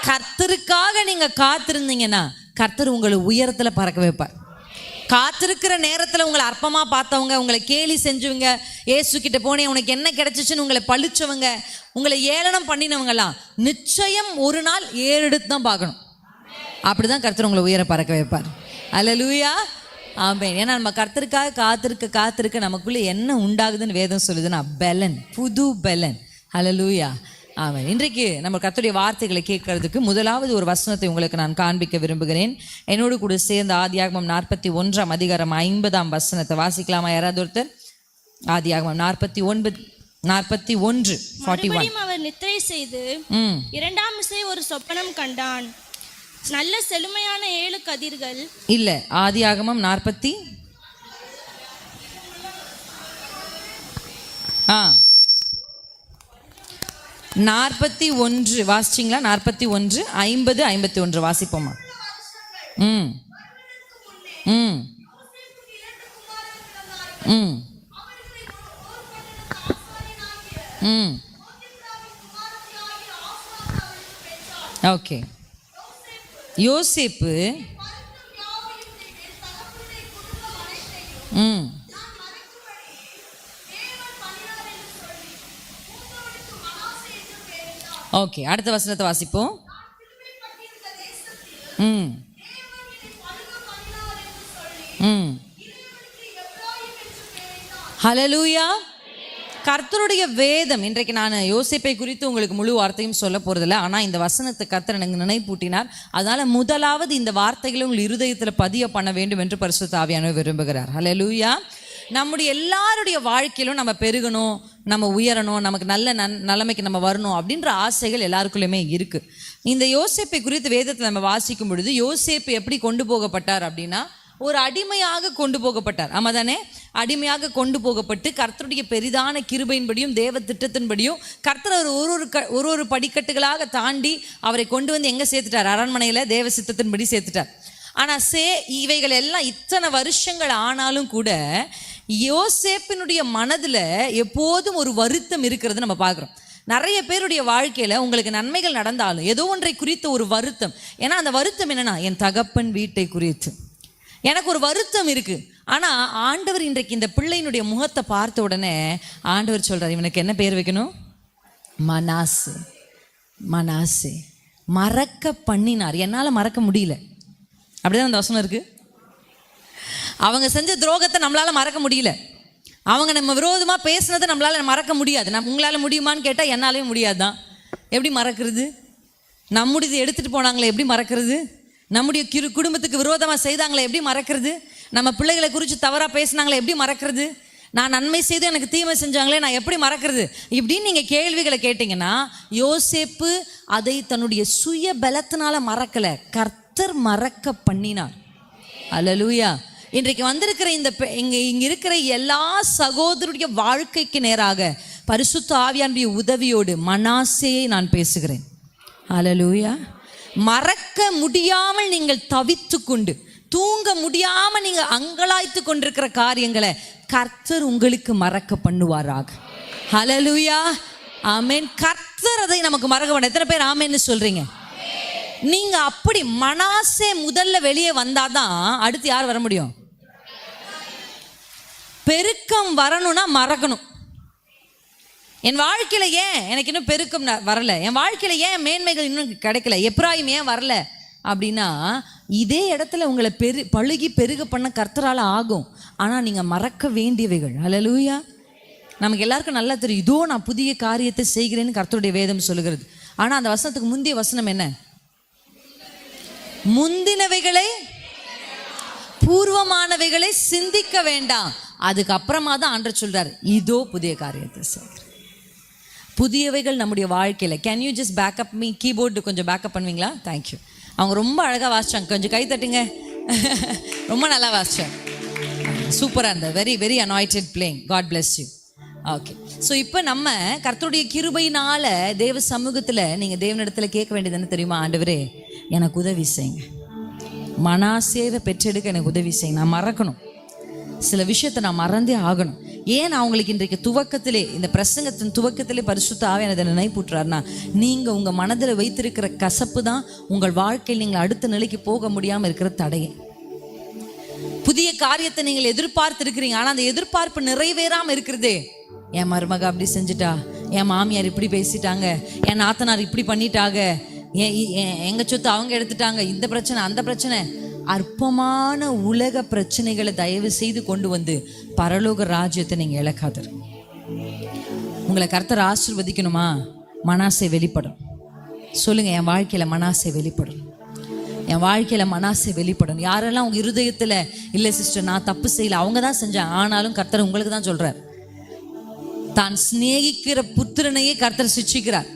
கர்த்தருக்காக நீங்க காத்திருந்தீங்கன்னா கர்த்தர் உங்களை உயரத்துல பறக்க வைப்பார். காத்திருக்கிற நேரத்துல உங்களை அற்பமா பார்த்தவங்க, உங்களை கேலி செஞ்சவங்க, ஏசு கிட்ட போனே உனக்கு என்ன கிடைச்சிச்சுன்னு உங்களை பழிச்சவங்க, உங்களை ஏளனம் பண்ணினவங்கலாம் நிச்சயம் ஒரு நாள் ஏறெடுத்து தான் பார்க்கணும். அப்படிதான் கர்த்தர் உங்களை உயர பறக்க வைப்பார். அல்லேலூயா, ஆமென். ஏன்னா நம்ம கர்த்தருக்காக காத்திருக்க நமக்குள்ள என்ன உண்டாகுதுன்னு வேதம் சொல்லுதுன்னா பெலன், புது பெலன். அல்லேலூயா, ஆமென். இன்றைக்கு நம்ம கர்த்தருடைய வார்த்தைகளை கேட்கறதுக்கு முதலாவது ஒரு வசனத்தை உங்களுக்கு நான் காண்பிக்க விரும்புகிறேன். என்னோடு கூட சேர்ந்த ஆதியாகமம் 41 அதிகாரம் 50 வசனத்தை வாசிக்கலாமா யாராவது ஒருத்தர்? ஆதியாகமம் 41:41. அவர் நித்திரை செய்து இரண்டாம் விசை ஒரு சொப்பனம் கண்டான். நல்ல செழுமையான 7 கதிர்கள். இல்ல, ஆதியாகமம் 41 வாசிச்சிங்களா? 41, 50, 51 வாசிப்போமா? ம் ம் ம் ம் ஓகே. யோசேப்பு ஓகே. அடுத்த வசனத்தை வாசிப்போம். ஹல்லேலூயா. கர்த்தருடைய வேதம். இன்றைக்கு நான் யோசேப்பை குறித்து உங்களுக்கு முழு வார்த்தையும் சொல்ல போறதில்லை. ஆனால் இந்த வசனத்தை கர்த்தர் எனக்கு நினைப்பூட்டினார். அதனால முதலாவது இந்த வார்த்தைகளை உங்கள் இருதயத்தில் பதிய பண்ண வேண்டும் என்று பரிசுத்த ஆவியானவர் விரும்புகிறார். ஹல்லேலூயா. நம்முடைய எல்லாருடைய வாழ்க்கையிலும் நம்ம பெருகணும், நம்ம உயரணும், நமக்கு நல்ல நிலைமைக்கு நம்ம வரணும் அப்படின்ற ஆசைகள் எல்லாருக்குள்ளேயுமே இருக்கு. இந்த யோசேப்பை குறித்து வேதத்தில் நம்ம வாசிக்கும் பொழுது யோசேப்பு எப்படி கொண்டு போகப்பட்டார் அப்படின்னா ஒரு அடிமையாக கொண்டு போகப்பட்டார். ஆமா தானே? அடிமையாக கொண்டு போகப்பட்டு கர்த்தருடைய பெரிதான கிருபையின்படியும் தேவ திட்டத்தின்படியும் கர்த்தர் ஒரு படிக்கட்டுகளாக தாண்டி அவரை கொண்டு வந்து எங்க சேர்த்துட்டார்? அரண்மனையில தேவ சித்தத்தின்படி சேர்த்துட்டார். ஆனா இவைகள் எல்லாம் இத்தனை வருஷங்கள் ஆனாலும் கூட யோசேப்பினுடைய மனதுல எப்போதும் ஒரு வருத்தம் இருக்கிறது நம்ம பார்க்கிறோம். நிறைய பேருடைய வாழ்க்கையில உங்களுக்கு நன்மைகள் நடந்தாலும் ஏதோ ஒன்றை குறித்த ஒரு வருத்தம். ஏன்னா அந்த வருத்தம் என்னன்னா, என் தகப்பன் வீட்டை குறித்து எனக்கு ஒரு வருத்தம் இருக்கு. ஆனா ஆண்டவர் இன்றைக்கு இந்த பிள்ளையினுடைய முகத்தை பார்த்த உடனே ஆண்டவர் சொல்றார், இவனுக்கு என்ன பேர் வைக்கணும்? மனாசே. மனாசே. மறக்க பண்ணினார். என்னால மறக்க முடியல. அப்படிதான் அந்த வசனம் இருக்கு. அவங்க செஞ்ச துரோகத்தை நம்மளால மறக்க முடியல. அவங்க நம்ம விரோதமா பேசுனதை நம்மளால மறக்க முடியாது. உங்களால முடியுமான்னு கேட்டா என்னாலையும் முடியாதுதான். எப்படி மறக்கிறது? நம்முடைய எடுத்துட்டு போனாங்களே எப்படி மறக்கிறது? நம்முடைய குடும்பத்துக்கு விரோதமா செய்தாங்களே எப்படி மறக்கிறது? நம்ம பிள்ளைகளை குறித்து தவறா பேசினாங்களே எப்படி மறக்கிறது? நான் நன்மை செய்து எனக்கு தீமை செஞ்சாங்களே நான் எப்படி மறக்கிறது? இப்படின்னு நீங்க கேள்விகளை கேட்டீங்கன்னா யோசேப்பு அதை தன்னுடைய சுய பலத்தினால மறக்கல, கர்த்தர் மறக்க பண்ணினார். அல்லேலூயா. இன்றைக்கு வந்திருக்கிற இங்க இருக்கிற எல்லா சகோதரருடைய வாழ்க்கைக்கு நேராக பரிசுத்த ஆவியானுடைய உதவியோடு மனாசேயை நான் பேசுகிறேன். அல்லேலூயா. மறக்க முடியாமல் நீங்கள் தவித்து கொண்டு தூங்க முடியாம நீங்க அங்கலாய்த்து கொண்டிருக்கிற காரியங்களை கர்த்தர் உங்களுக்கு மறக்க பண்ணுவாராக. ஹல்லேலூயா, ஆமென். கர்த்தர் அதை நமக்கு மறக்க பண்ண. எத்தனை பேர் ஆமென்னு சொல்றீங்க? நீங்க அப்படி மனாசே முதல்ல வெளியே வந்தாதான் அடுத்து யார் வர முடியும்? பெருக்கம் வரணும்னா மறக்கணும். என் வாழ்க்கையில ஏன் எனக்கு இன்னும் பெருக்கம் வரல, என் வாழ்க்கையில ஏன் மேன்மைகள் இன்னும் கிடைக்கல, எப்ராயிம் ஏன் வரல அப்படின்னா இதே இடத்துல உங்களை பழுகி பெருக பண்ண கர்த்தரால ஆகும். ஆனா நீங்க மறக்க வேண்டியவைகள். ஹல்லேலூயா. நமக்கு எல்லாருக்கும் நல்லா தெரியும், இதோ நான் புதிய காரியத்தை செய்கிறேன்னு கர்த்தருடைய வேதம் சொல்லுகிறது. ஆனா அந்த வசனத்துக்கு முந்தைய வசனம் என்ன? முந்தினவைகளை பூர்வமானவைகளை சிந்திக்க வேண்டாம். அதுக்கப்புறமா தான் ஆண்டவர் சொல்றாரு, இதோ புதிய காரியத்தை செய்கிறேன். புதியவைகள் நம்முடைய வாழ்க்கையில. Can you just backup me? Keyboard கொஞ்சம் பேக்கப் பண்ணுவீங்களா? தேங்க்யூ. அவங்க ரொம்ப அழகா வாசிச்சாங்க, கொஞ்சம் கை தட்டுங்க. ரொம்ப நல்லா வாசிச்சாங்க, சூப்பரா இருந்தது. Very very anointed playing. God bless you. Okay. So இப்போ நம்ம கர்த்தருடைய கிருபையினால தேவ சமூகத்துல நீங்க தேவனிடத்துல கேட்க வேண்டியது என்ன தெரியுமா? ஆண்டவரே எனக்கு உதவி செய்யுங்க, மனாசேவை பெற்றெடுக்க எனக்கு உதவி செய்யுங்க. நான் மறக்கணும், சில விஷயத்தை நான் மறந்தே ஆகணும். ஏன் நான் உங்களுக்கு இன்றைக்கு துவக்கத்திலே, இந்த பிரசங்கத்தின் துவக்கத்திலே பரிசுத்த ஆவியானவர் நினைப்பூட்டுறாருன்னா, நீங்க உங்க மனதில் வைத்திருக்கிற கசப்பு தான் உங்கள் வாழ்க்கையில் நீங்கள் அடுத்த நிலைக்கு போக முடியாம இருக்கிற தடையை. புதிய காரியத்தை நீங்கள் எதிர்பார்த்து இருக்கிறீங்க, ஆனா அந்த எதிர்பார்ப்பு நிறைவேறாம இருக்கிறதே. என் மருமக அப்படி செஞ்சுட்டா, என் மாமியார் இப்படி பேசிட்டாங்க, என் நாத்தனார் இப்படி பண்ணிட்டாங்க, எங்க சொத்து அவங்க எடுத்துட்டாங்க, இந்த பிரச்சனை அந்த பிரச்சனை. அற்பமான உலக பிரச்சனைகளை தயவு செய்து கொண்டு வந்து பரலோக ராஜ்யத்தை நீங்க இழக்காதீங்க. உங்களை கர்த்தர் ஆசீர்வதிக்கணுமா? மனாசே வெளிப்படும். சொல்லுங்க, என் வாழ்க்கையில மனாசே வெளிப்படும், என் வாழ்க்கையில மனாசே வெளிப்படும். யாரெல்லாம் உங்க இருதயத்துல இல்லை சிஸ்டர் நான் தப்பு செய்யல, அவங்க தான் செஞ்சாங்க, ஆனாலும் கர்த்தர் உங்களுக்கு தான் சொல்றார், தான் சிநேகிக்கிற புத்திரனையே கர்த்தர் சிட்சிக்கிறார்.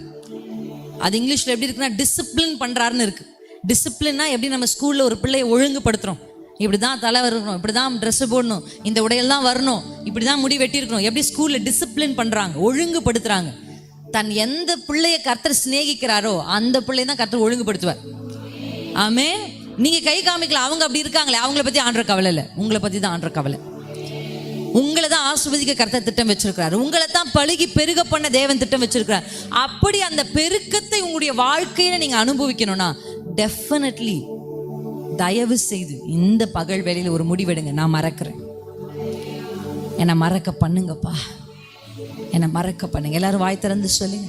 அது இங்கிலீஷ்ல எப்படி இருக்குன்னா டிசிப்ளின் பண்றாருன்னு இருக்கு. டிசிப்ளின்னா எப்படி நம்ம ஸ்கூல்ல ஒரு பிள்ளையை ஒழுங்குபடுத்துறோம், இப்படிதான் தலை வரணும், இப்படிதான் ட்ரெஸ் போடணும், இந்த உடையெல்லாம் தான் வரணும், இப்படிதான் முடி வெட்டி இருக்கணும், எப்படி ஸ்கூல்ல டிசிப்ளின் பண்றாங்க, ஒழுங்குபடுத்துறாங்க. தன் எந்த பிள்ளைய கர்த்தர் சிநேகிக்கிறாரோ அந்த பிள்ளைய தான் கர்த்தர் ஒழுங்குபடுத்துவார். ஆமென். நீங்க கை காமிக்கலாம், அவங்க அப்படி இருக்காங்களே, அவங்கள பத்தி ஆண்டவர் கவலை இல்லை, உங்களை பத்தி தான் ஆண்டவர் கவலை. உங்களை தான் ஆசீர்வதிக்க கர்த்தர் திட்டம் வச்சிருக்கிறார், உங்களை தான் பழுகி பெருக பண்ண தேவன் திட்டம் வச்சிருக்கிறார். அப்படி அந்த பெருக்கத்தை உங்களுடைய வாழ்க்கையில நீங்க அனுபவிக்கணும்னா டெஃபினெட்லி தயவு செய்து இந்த பகல் வேளையில ஒரு முடிவெடுங்க. நான் மறக்கிறேன், என்னை மறக்க பண்ணுங்கப்பா, என்னை மறக்க பண்ணுங்க. எல்லாரும் வாய் திறந்து சொல்லுங்க,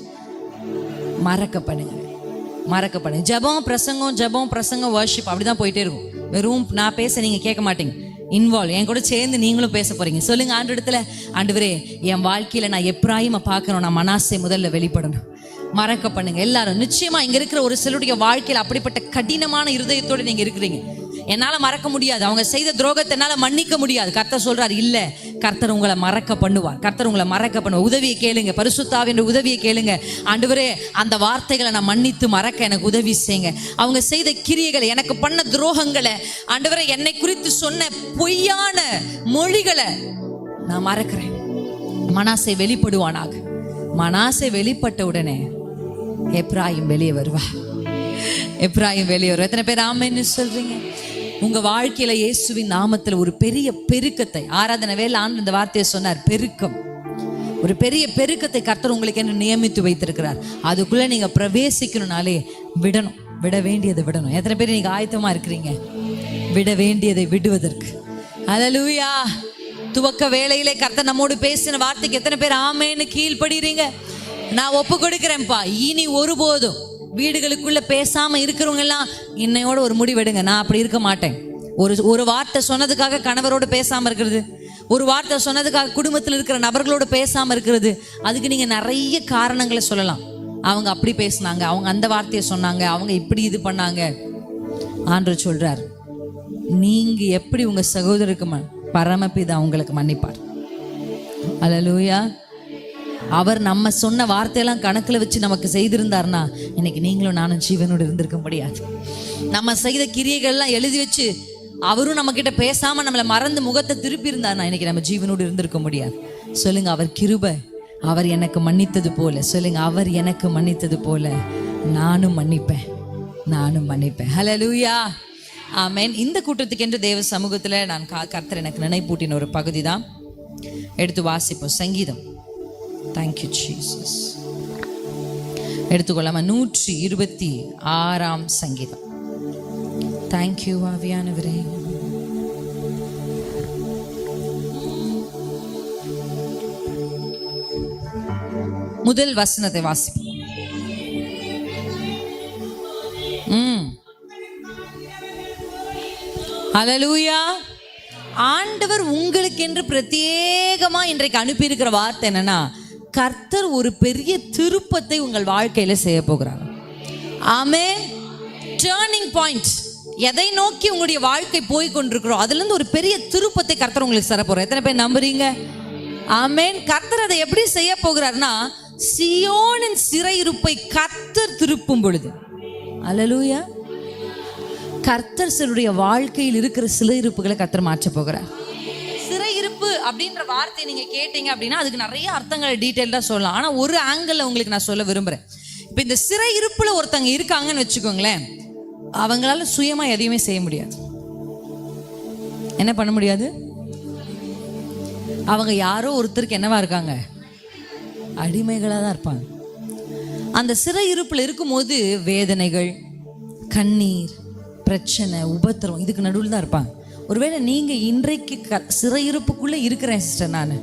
மறக்க பண்ணுங்க, மறக்க பண்ணுங்க. ஜெபம் பிரசங்கம் வர்ஷிப் அப்படிதான் போயிட்டே இருக்கும். வெறும் நான் பேச நீங்க கேட்க மாட்டீங்க, இன்வால்வ் என் கூட சேர்ந்து நீங்களும் பேச போறீங்க. சொல்லுங்க ஆண்டவரிடத்துல, ஆண்டவரே என் வாழ்க்கையில நான் எப்ராயிமை பார்க்கணும், நான் மனாசே முதல்ல வெளிப்படணும். மறக்க பண்ணுங்க எல்லாரும். நிச்சயமா இங்க இருக்கிற ஒரு சிலருடைய வாழ்க்கையில அப்படிப்பட்ட கடினமான இருதயத்தோட நீங்க இருக்கிறீங்க. என்னால மறக்க முடியாது, அவங்க செய்த துரோகத்தை என்னால மன்னிக்க முடியாது. கர்த்தர் சொல்றாரு, இல்ல, கர்த்தர் உங்களை மறக்க பண்ணுவார், கர்த்தர் உங்களை மறக்க பண்ணுவார். உதவியை கேளுங்க, பரிசுத்த ஆவியின் உதவியை கேளுங்க. ஆண்டவரே அந்த வார்த்தைகளை நான் மன்னித்து மறக்க எனக்கு உதவி செய்யுங்க. அவங்க செய்த கிரியைகளை, எனக்கு பண்ண துரோகங்களை, ஆண்டவரே என்னை குறித்து சொன்ன பொய்யான மொழிகளை நான் மறக்கிறேன். மனாசே வெளிப்படுவானாக. மனாசே வெளிப்பட்ட உடனே எப்ராயிம் வெளியே வருவா, எப்ராயிம் வெளியே வருவா. எத்தனை பேர் ஆமென்னு சொல்றீங்க? உங்க வாழ்க்கையில இயேசுவின் நாமத்துல ஒரு பெரிய பெருக்கத்தை, ஆராதனை வேலை ஆண்டு இந்த வார்த்தையை சொன்னார், பெருக்கம், ஒரு பெரிய பெருக்கத்தை கர்த்தர் உங்களுக்கு என்ன நியமித்து வைத்திருக்கிறார். அதுக்குள்ள நீங்க பிரவேசிக்கணும்னாலே விடணும், விட வேண்டியதை விடணும். எத்தனை பேர் நீங்க ஆயத்தமா இருக்கிறீங்க விட வேண்டியதை விடுவதற்கு? அல்லேலூயா. துவக்க வேளையிலே கர்த்தர் நம்மோடு பேசின வார்த்தைக்கு எத்தனை பேர் ஆமேன்னு கீழ்ப்படுறீங்க? நான் ஒப்பு கொடுக்கிறேன்ப்பா, இனி ஒருபோதும் வீடுகளுக்குள்ள பேசாம இருக்கிறவங்க எல்லாம் இன்னையோட ஒரு முடிவெடுங்க, நான் அப்படி இருக்க மாட்டேன். ஒரு வார்த்தை சொன்னதுக்காக கணவரோடு பேசாம இருக்கிறது, ஒரு வார்த்தை சொன்னதுக்காக குடும்பத்தில் இருக்கிற நபர்களோடு பேசாம இருக்கிறது, அதுக்கு நீங்க நிறைய காரணங்களை சொல்லலாம். அவங்க அப்படி பேசினாங்க, அவங்க அந்த வார்த்தையை சொன்னாங்க, அவங்க இப்படி இது பண்ணாங்க. ஆண்டவர் சொல்றார், நீங்க எப்படி உங்க சகோதரருக்கு பரமபிதா உங்களுக்கு மன்னிப்பார். அல்லேலூயா. அவர் நம்ம சொன்ன வார்த்தையெல்லாம் கணக்கில் வச்சு நமக்கு செய்திருந்தார்னா இன்னைக்கு நீங்களும் நானும் ஜீவனோடு இருந்திருக்க முடியாது. நம்ம செய்த கிரியைகள்லாம் எழுதி வச்சு அவரும் நம்ம கிட்ட பேசாம நம்மளை மறந்து முகத்தை திருப்பி இருந்தார்னா இன்னைக்கு நம்ம ஜீவனோடு இருந்திருக்க முடியாது. சொல்லுங்க, அவர் கிருபை, அவர் எனக்கு மன்னித்தது போல. சொல்லுங்க, அவர் எனக்கு மன்னித்தது போல நானும் மன்னிப்பேன், நானும் மன்னிப்பேன். ஹல்லேலூயா, ஆமென். இந்த கூட்டத்துக்கு என்று தேவ சமூகத்துல நான் கர்த்தர் எனக்கு நினைப்பூட்டின ஒரு பகுதி தான் எடுத்து வாசிப்போம். சங்கீதம். Thank you Jesus. எடுத்துக்கொள்ளாம 126 சங்கீதம். தேங்க்யூ ஆவியானவரே. முதல் வசனத்தை வாசிப்போம். ஹல்லேலூயா. ஆண்டவர் உங்களுக்கு என்று பிரத்யேகமா இன்றைக்கு அனுப்பி இருக்கிற வார்த்தை என்னன்னா, கர்த்தர் ஒரு பெரிய திருப்பத்தை உங்கள் வாழ்க்கையில செய்ய போகிறார். ஆமென். டர்னிங் பாயிண்ட், எதை நோக்கி உங்களுடைய வாழ்க்கை போய் கொண்டிருக்கிறோம் அதுல இருந்து ஒரு பெரிய திருப்பத்தை கர்த்தர் உங்களுக்கு தர போறார். எத்தனை பேர் நம்புறீங்க? ஆமென். கர்த்தர் அதை எப்படி செய்ய போகிறார்னா, சியோனின் சிறையிருப்பை கர்த்தர் திருப்பும் பொழுது, அல்லேலூயா, கர்த்தர் சிலருடைய வாழ்க்கையில் இருக்கிற சிறையிருப்புகளை கர்த்தர் மாற்ற போகிறார். சிறையிருப்பு அப்படின்ற வார்த்தையை நீங்க கேட்டீங்க அப்படின்னா அதுக்கு நிறைய அர்த்தங்களை டீட்டெயில்டா சொல்லலாம். ஆனா ஒரு ஆங்கிள் உங்களுக்கு நான் சொல்ல விரும்புறேன். இப்ப இந்த சிறையிருப்புல ஒருத்தங்க இருக்காங்கன்னு வச்சுக்கோங்களேன், அவங்களால சுயமா எதையுமே செய்ய முடியாது. என்ன பண்ண முடியாது? அவங்க யாரோ ஒருத்தருக்கு என்னவா இருக்காங்க? அடிமைகளாக தான் இருப்பாங்க. அந்த சிறையிருப்பில் இருக்கும்போது வேதனைகள், கண்ணீர், பிரச்சனை, உபத்திரம், இதுக்கு நடுவில் தான் இருப்பாங்க. ஒருவேளை நீங்கள் இன்றைக்கு சிறையிருப்புக்குள்ளே இருக்கிறேன் சிஸ்டர், நான்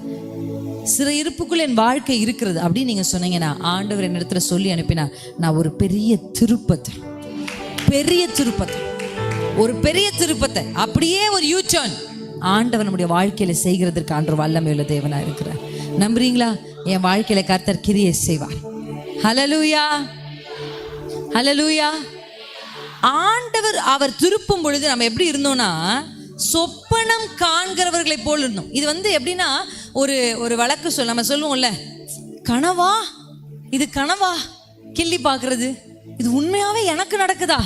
சிறையிருப்புக்குள்ளே என் வாழ்க்கை இருக்கிறது அப்படின்னு நீங்கள் சொன்னீங்கன்னா, ஆண்டவர் என்னிடத்துல சொல்லி அனுப்பினா, நான் ஒரு பெரிய திருப்பத்தை அப்படியே ஒரு யூட்டர்ன் ஆண்டவர் நம்முடைய வாழ்க்கையில செய்கிறதற்கு ஆண்டவர் வல்லமையுள்ள தேவனா இருக்கிறார். நம்புறீங்களா? என் வாழ்க்கையில கர்த்தர் கிரியை செய்வார். ஹல்லேலூயா, ஹல்லேலூயா. ஆண்டவர் அவர் திருப்பும் பொழுது நம்ம எப்படி இருந்தோம்னா, சொப்பனம் காண்கிறவர்களை போல் இருந்தோம். இது எப்படின்னா, ஒரு வழக்கு நம்ம சொல்லுவோம்ல, கனவா, இது கனவா கிள்ளி பார்க்கறது, இது உண்மையாவே எனக்கு நடக்குதா,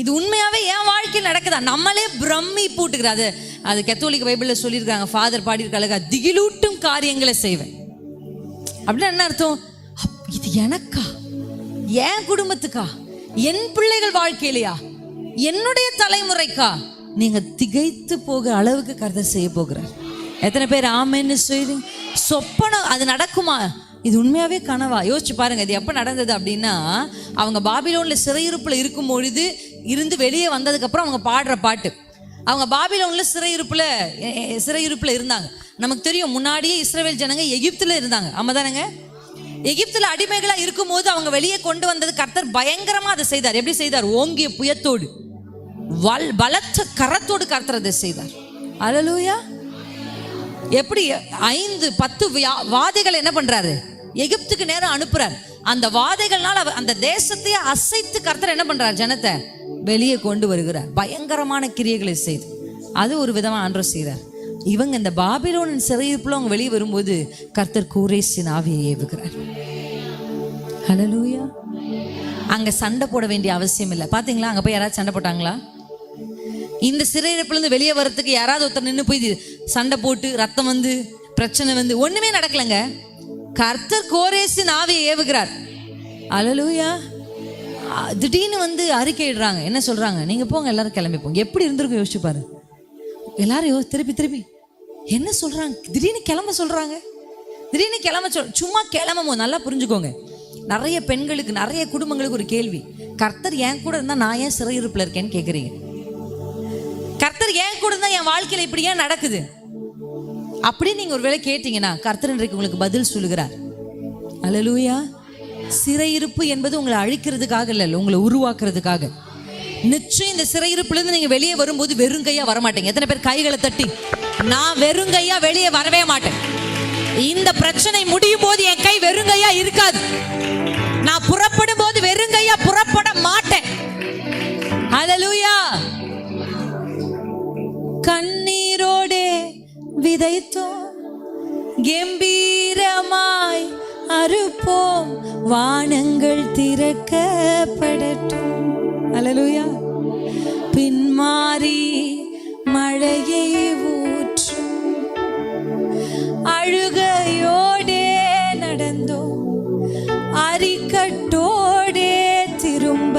இது உண்மையாவே என் வாழ்க்கையில் நடக்குதா, நம்மளே பிரம்மி போட்டுக்கிறாது. அது கத்தோலிக்க பைபிள்ல சொல்லியிருக்காங்க, ஃபாதர் பாடியிருக்காங்க, திகிலூட்டும் காரியங்களை செய்வேன். அப்படின்னா என்ன அர்த்தம்? இது எனக்கா, என் குடும்பத்துக்கா, என் பிள்ளைகள் வாழ்க்கையிலையா, என்னுடைய தலைமுறைக்கா? நீங்க திகைத்து போக அளவுக்கு கர்த்தர் செய்ய போகிறார். எத்தனை பேர் ஆமென்னு சொல்லி? சொப்பனம் அது நடக்குமா? இது உண்மையாவே கனவா? யோசிச்சு பாருங்க. இது எப்போ நடந்தது அப்படின்னா, அவங்க பாபிலோன்ல சிறையிருப்புல இருக்கும் பொழுது இருந்து வெளியே வந்ததுக்கப்புறம் அவங்க பாடுற பாட்டு. அவங்க பாபிலோன்ல சிறையிருப்புல இருந்தாங்க. நமக்கு தெரியும், முன்னாடியே இஸ்ரவேல் ஜனங்க எகிப்துல இருந்தாங்க. ஆமா தானங்க? எகிப்துல அடிமைகளா இருக்கும் போது அவங்க வெளியே கொண்டு வந்தது கர்த்தர் பயங்கரமா அதை செய்தார். எப்படி செய்தார்? ஓங்கிய புயத்தோடு, பலத்த கரத்தோடு கர்த்தர் அதை செய்தார். அல்லேலூயா. எப்படி 5-10 வாதைகள் என்ன பண்றாரு? எகிப்துக்கு நேரம் அனுப்புறார். அந்த வாதைகள்னால அந்த தேசத்தையே அசைத்து கர்த்தர் என்ன பண்றார்? ஜனத்தை வெளியே கொண்டு வருகிறார். பயங்கரமான கிரியைகளை செய்து அது ஒரு விதமா ஆண்டவர் செய்கிறார். இவங்க இந்த பாபிலோனின் சிறையிருப்புல அவங்க வெளியே வரும்போது கர்த்தர் கோரேசின் ஆவியை ஏவுகிறார். ஹல்லேலூயா. அங்க சண்டை போட வேண்டிய அவசியம் இல்லை. பாத்தீங்களா? அங்க போய் யாராவது சண்டை போட்டாங்களா? இந்த சிறையிருப்புல இருந்து வெளியே வர்றதுக்கு யாராவது ஒருத்தர் நின்று போய் சண்டை போட்டு ரத்தம் வந்து பிரச்சனை வந்து ஒண்ணுமே நடக்கலங்க. கர்த்தர் கோரேசின் ஆவியை ஏவுகிறார். அல்லேலூயா. திடீர்னு அறிக்கையிடுறாங்க. என்ன சொல்றாங்க? நீங்க போங்க, எல்லாரும் கிளம்பி போங்க. எப்படி இருந்திருக்கும் யோசிச்சு பாரு. எல்லாரும் திருப்பி என்ன சொல்றாங்க? திடீர்னு கிளம்ப சொல்றாங்க. சும்மா கிளம்பும். நல்லா புரிஞ்சுக்கோங்க. நிறைய பெண்களுக்கு, நிறைய குடும்பங்களுக்கு ஒரு கேள்வி, கர்த்தர் என் கூட இருந்தா நான் ஏன் சிறையிருப்புல இருக்கேன்னு கேக்குறீங்க. கர்த்தர் என் கூட இருந்தா என் வாழ்க்கையில இப்படி ஏன் நடக்குது அப்படின்னு நீங்க ஒருவேளை கேட்டீங்கன்னா, கர்த்தர் இன்றைக்கு உங்களுக்கு பதில் சொல்லுகிறார். அல்லேலூயா. சிறையிருப்பு என்பது உங்களை அழிக்கிறதுக்காக இல்லை, உங்களை உருவாக்குறதுக்காக. நிச்சயம் இந்த சிறையிருப்புல இருந்து நீங்க வெளியே வரும்போது வெறுங்கையா வரமாட்டீங்க. எத்தனை பேர் கைகளை தட்டி, நான் வெறுங்கையா வெளியே வரவே மாட்டேன், இந்த பிரச்சனை முடியும் போது என் கை வெறுங்கையா இருக்காது, நான் புறப்படும் போது வெறுங்கையா புறப்பட மாட்டேன். அல்லேலூயா. கண்ணீரோடே விதைத்தோம், கம்பீரமாய் அறுப்போம், வானங்கள் திறக்கப்படட்டும். அல்லேலூயா. பின்மாறி மழையை ஊற்றும், அழுகையோடே நடந்தோம், அரிக்கட்டோடே திரும்ப,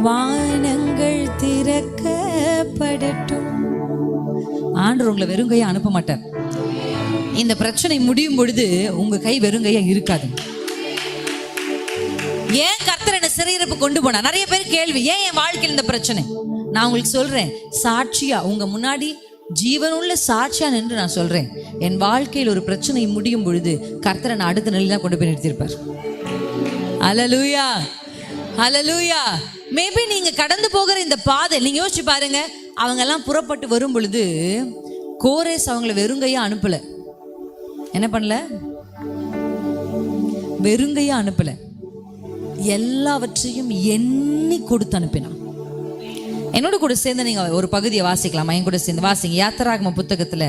வானங்கள் திறக்கப்படட்டும். ஆண்டவர் உங்களை வெறுங்கையா அனுப்ப மாட்டார். இந்த பிரச்சனை முடியும் பொழுது உங்க கை வெறுங்கையா இருக்காது. ஏன் கர்த்தர் என்ன சிறையிருப்பு கொண்டு போனா? நிறைய பேர் கேள்வி, ஏன் என் வாழ்க்கையில் இந்த பிரச்சனை? நான் உங்களுக்கு சொல்றேன், சாட்சியா உங்க முன்னாடி ஜீவனுள்ள சாட்சியா நின்று நான் சொல்றேன், என் வாழ்க்கையில் ஒரு பிரச்சனை முடியும் பொழுது கர்த்தரை நான் அடுத்த நிலையில கொண்டு போய் நிறுத்திருப்பார். அல்லேலூயா, அல்லேலூயா. மேபி நீங்க கடந்து போகிற இந்த பாதை, நீங்க யோசிச்சு பாருங்க. அவங்க எல்லாம் புறப்பட்டு வரும் பொழுது கோரேஸ் அவங்கள வெறுங்கையா அனுப்பல. என்ன பண்ணல? வெறுங்கையா அனுப்பல. எல்லாவற்றையும் எண்ணி கொடுத்து அனுப்பினான். என்னோட கூட சேர்ந்து நீங்க ஒரு பகுதியை வாசிக்கலாமா? என் கூட சேர்ந்து வாசிங்க. யாத்திராகம புத்தகத்துல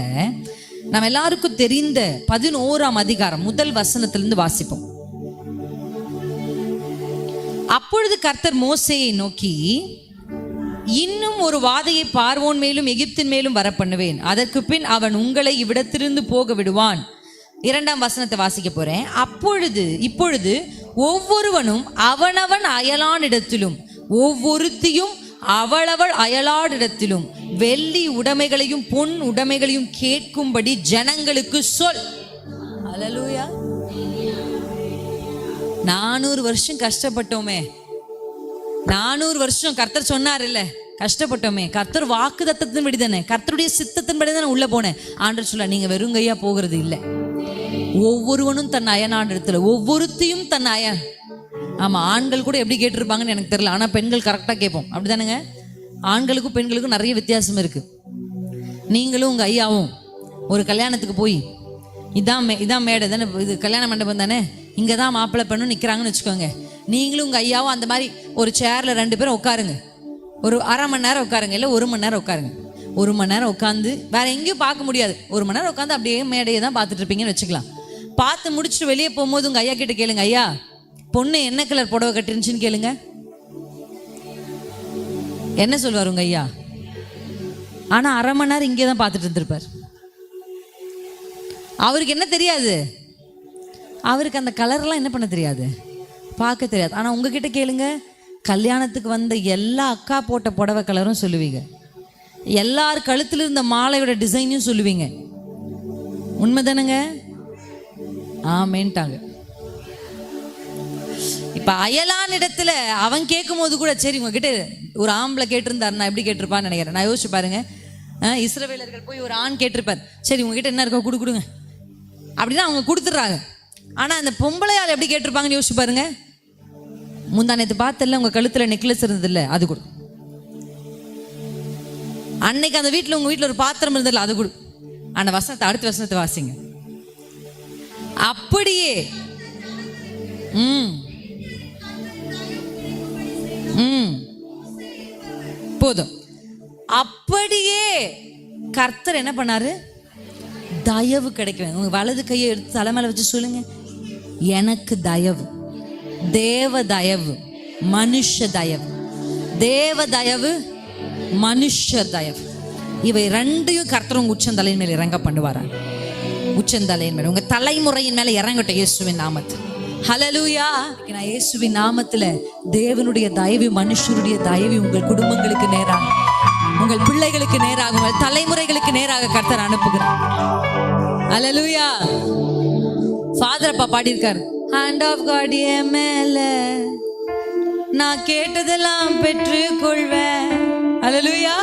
நம்ம எல்லாருக்கும் தெரிந்த 11ஆம் அதிகாரம் முதல் வசனத்திலிருந்து வாசிப்போம். அப்பொழுது கர்த்தர் மோசேயை நோக்கி, இன்னும் ஒரு வாதையை பார்வோன் மேலும் எகிப்தின் மேலும் வர பண்ணுவேன், அதற்கு பின் அவன் உங்களை இவ்விடத்திலிருந்து போக விடுவான். 2ஆம் வசனத்தை வாசிக்க போறேன். இப்பொழுது ஒவ்வொருவனும் அவனவன் அயலானிடத்திலும் ஒவ்வொருத்தியும் அவளவள் அயலானிடத்திலும் வெள்ளி உடைமைகளையும் பொன் உடைமைகளையும் கேட்கும்படி ஜனங்களுக்கு சொல். அல்லேலூயா. 400 வருஷம் கஷ்டப்பட்டோமே, 400 வருஷம் கர்த்தர் சொன்னார் இல்ல, கஷ்டப்பட்டோமே. கர்த்தர் வாக்கு தத்தத்தின்படி தானே, கர்த்தருடைய சித்தத்தின்படி தானே உள்ள போனேன். ஆண்டவர் சொல்ல, நீங்க வெறுங்கையா போகிறது இல்லை. ஒவ்வொருவனும் தன் அயனாண்டத்துல, ஒவ்வொருத்தையும் தன் அயன். ஆமா, ஆண்கள் கூட எப்படி கேட்டிருப்பாங்கன்னு எனக்கு தெரியல, ஆனா பெண்கள் கரெக்டா கேட்போம். அப்படிதானுங்க? ஆண்களுக்கும் பெண்களுக்கும் நிறைய வித்தியாசம் இருக்கு. நீங்களும் உங்க ஐயாவும் ஒரு கல்யாணத்துக்கு போய், இதான் மேடை தானே, இது கல்யாண மண்டபம் தானே, இங்கே தான் மாப்பிள்ளை பெண்ணும் நிற்கிறாங்கன்னு வச்சுக்கோங்க. நீங்களும் உங்கள் ஐயாவும் அந்த மாதிரி ஒரு சேரில் 2 பேரும் உட்காருங்க. ஒரு அரை மணி நேரம் உட்காருங்க, இல்லை 1 மணி நேரம் உட்காருங்க. 1 மணி நேரம் உட்காந்து வேற எங்கேயும் பார்க்க முடியாது. 1 மணி நேரம் உட்காந்து அப்படியே மேடையை தான் பார்த்துட்டு இருப்பீங்கன்னு வச்சுக்கலாம். பார்த்து முடிச்சுட்டு வெளியே போகும்போது உங்கள் ஐயா கிட்ட கேளுங்க, ஐயா பொண்ணு என்ன கலர் புடவை கட்டிருந்துச்சின்னு கேளுங்க. என்ன சொல்லுவார் உங்கள் ஐயா? ஆனால் அரை மணி நேரம் இங்கே தான் பார்த்துட்டு இருந்திருப்பார். அவருக்கு என்ன தெரியாது? அவருக்கு அந்த கலர்லாம் என்ன பண்ண தெரியாது, பார்க்க தெரியாது. ஆனால் உங்ககிட்ட கேளுங்க, கல்யாணத்துக்கு வந்த எல்லா அக்கா போட்ட புடவை கலரும் சொல்லுவீங்க, எல்லார் கழுத்தில் இருந்த மாலையோட டிசைனையும் சொல்லுவீங்க. உண்மைதானுங்க? ஆமேன்ட்டாங்க. இப்போ அயலான் இடத்துல அவன் கேட்கும் போது கூட, சரி உங்ககிட்ட ஒரு ஆம்பளை கேட்டிருந்தாரு, நான் எப்படி கேட்டிருப்பான்னு நினைக்கிறேன். நான் யோசிச்சு பாருங்க, இஸ்ரவேலர்கள் போய் ஒரு ஆண் கேட்டிருப்பார், சரி உங்ககிட்ட என்ன இருக்கோ கொடுங்க அப்படின்னா அவங்க கொடுத்துட்றாங்க. ஆனால் அந்த பொம்பளையால் எப்படி கேட்டிருப்பாங்கன்னு யோசிச்சு பாருங்க. முந்தானத்து பார்த்தல உங்க கழுத்துல நெக்லஸ் இருந்தது இல்லை, அது கொடு. அன்னைக்கு அந்த வீட்டில் உங்க வீட்டில் ஒரு பாத்திரம் இருந்ததில்ல, அது கொடு. அந்த வசனத்தை அடுத்த வசனத்தை வாசிங்க. அப்படியே போதும். அப்படியே கர்த்தர் என்ன பண்ணாரு? தயவு கிடைக்கும். உங்க வலது கையை எடுத்து தலைமையில வச்சு சொல்லுங்க, எனக்கு தயவு, தேவ தயவு, மனுஷ தயவு. தேவ தயவு, மனுஷ தயவு, இவை 2ஐயும் கர்த்தர் உங்க உச்சந்தலையின் மேல இறங்க பண்ணுவாரா? உச்சந்தலையின் மேல, உங்க தலைமுறையின் மேல இறங்கட்டும் இயேசுவின் நாமத்தில். ஹல்லேலூயா. நான் இயேசுவின் நாமத்துல தேவனுடைய தயவு, மனுஷருடைய தயவு உங்கள் குடும்பங்களுக்கு நேராக, உங்கள் பிள்ளைகளுக்கு நேராக, உங்கள் தலைமுறைகளுக்கு நேராக கர்த்தர் அனுப்புகிறார். ஹல்லேலூயா. ஃபாதர் அப்பா பாடியிருக்காரு, ஹேண்ட் ஆஃப் காட் என் மேல, நான் கேட்டதெல்லாம் பெற்று கொள்வேன். ஹல்லேலூயா.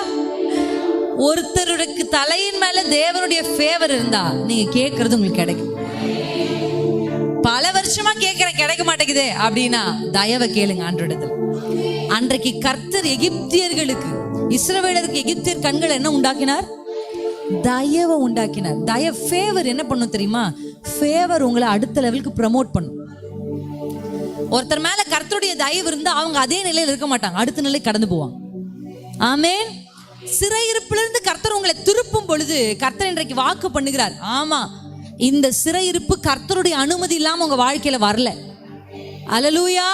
ஒருத்தருடைய தலையின் மேல தேவனுடைய ஃபேவர் இருந்தா நீங்க கேட்கறது உங்களுக்கு கிடைக்கும். பல வருஷமா கேட்கிறேன் கிடைக்க மாட்டேங்குதே அப்படின்னா தயவை கேளுங்க ஆண்டவரிடத்துல. அன்றைக்கு கர்த்தர் எகிப்தியர்களுக்கு, இஸ்ரவேலருக்கு எகிப்தியர் கண்கள் என்ன உண்டாக்கினார்? தயவை உண்டாக்கினார். ஃபேவர் என்ன பண்ணும் தெரியுமா? ஃபேவர் உங்களை அடுத்த லெவலுக்கு ப்ரமோட் பண்ணும். ஒருத்தர் மேல கர்த்தருடைய தயவு இருந்தா அவங்க அதே நிலையில இருக்க மாட்டாங்க, அடுத்த நிலை கடந்து போவாங்க. ஆமென். சிறையிருப்பிலிருந்து கர்த்தர் உங்களை திருப்பும் பொழுது கர்த்தர் இன்றைக்கு வாக்கு பண்ணுகிறார், ஆமா இந்த சிறையிருப்பு கர்த்தருடைய அனுமதி இல்லாம உங்க வாழ்க்கையில வரல. அல்லேலூயா.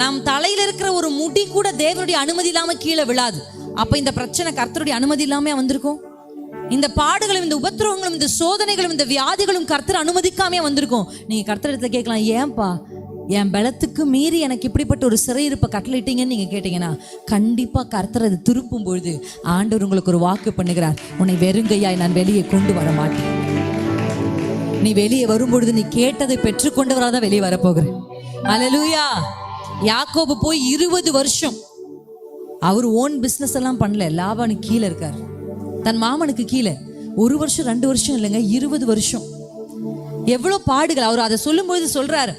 நம் தலையில இருக்கிற ஒரு முடி கூட தேவனுடைய அனுமதி இல்லாம கீழே விழாது. அப்ப இந்த பிரச்சனை கர்த்தருடைய அனுமதி இல்லாம வந்திருக்கும். இந்த பாடுகளும், இந்த உபத்திரவங்களும், இந்த சோதனைகளும், இந்த வியாதிகளும் கர்த்தர் அனுமதிக்காமே வந்திருக்கும். நீங்க கர்த்தரிடத்துல கேட்கலாம், ஏன்பா என் பலத்துக்கு மீறி எனக்கு இப்படிப்பட்ட ஒரு சிறையிருப்பை கட்டளிட்டீங்கன்னு நீங்க கேட்டீங்கன்னா, கண்டிப்பா கர்த்தர் அது திருப்பும் பொழுது ஆண்டவர் உங்களுக்கு ஒரு வாக்கு பண்ணுகிறார், உன்னை வெறுங்கையாய் நான் வெளியே கொண்டு வர மாட்டேன். நீ வெளியே வரும்பொழுது நீ கேட்டதை பெற்றுக்கொண்டவராதான் வெளியே வரப்போகிறேன். அல்லேலூயா. யாக்கோபு போய் 20 வருஷம் அவர் ஓன் பிசினஸ் எல்லாம் பண்ணல, லாபானுக்கு கீழே இருக்கார், தன் மாமனுக்கு கீழே. 1 வருஷம் 2 வருஷம் இல்லைங்க, 20 வருஷம். எவ்வளவு பாடுகள். அவர் அதை சொல்லும்போது சொல்றாரு,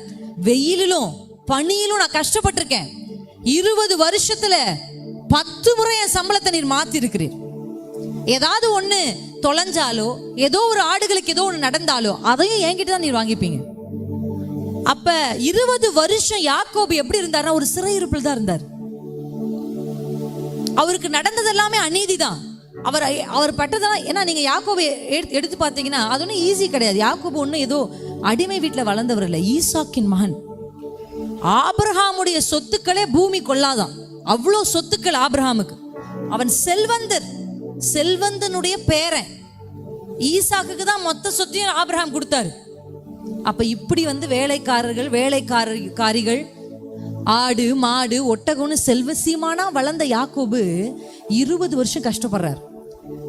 வெயிலிலும் பனியிலும் நான் கஷ்டப்பட்டிருக்கேன். 20 வருஷத்துல 10 முறை என் சம்பளத்தை நீர் மாத்தி இருக்கிறீர். ஏதாவது ஒண்ணு தொலைஞ்சாலோ, ஏதோ ஒரு ஆடுகளுக்கு ஏதோ ஒண்ணு நடந்தாலோ அதையும் என்கிட்ட தான் நீர் வாங்கிப்பீங்க. அப்ப 20 வருஷம் யாக்கோபு எப்படி இருந்தாருன்னா ஒரு சிறையிருப்பில் தான் இருந்தார். அவருக்கு நடந்தது எல்லாமே அநீதி தான். அவர் பட்டதெல்லாம், ஏன்னா நீங்க யாக்கோபை எடுத்து பார்த்தீங்கன்னா அது ஒன்றும் ஈஸி கிடையாது. யாக்கோபு ஒன்றும் ஏதோ அடிமை வீட்டில் வளர்ந்தவர் இல்லை, ஈசாக்கின் மகன். ஆபிரகாமுடைய சொத்துக்களே பூமி கொள்ளாதான், அவ்வளோ சொத்துக்கள் ஆபிரகாமுக்கு. அவன் செல்வந்தர், செல்வந்தனுடைய பேரன். ஈசாக்குக்கு தான் மொத்த சொத்தையும் ஆபிரகாம் கொடுத்தாரு. அப்ப இப்படி வேலைக்காரர்கள், வேலைக்காரிகள் ஆடு மாடு ஒட்டகம்னு செல்வசீமானா வளர்ந்த யாக்கோபு 20 வருஷம் கஷ்டப்படுறார்.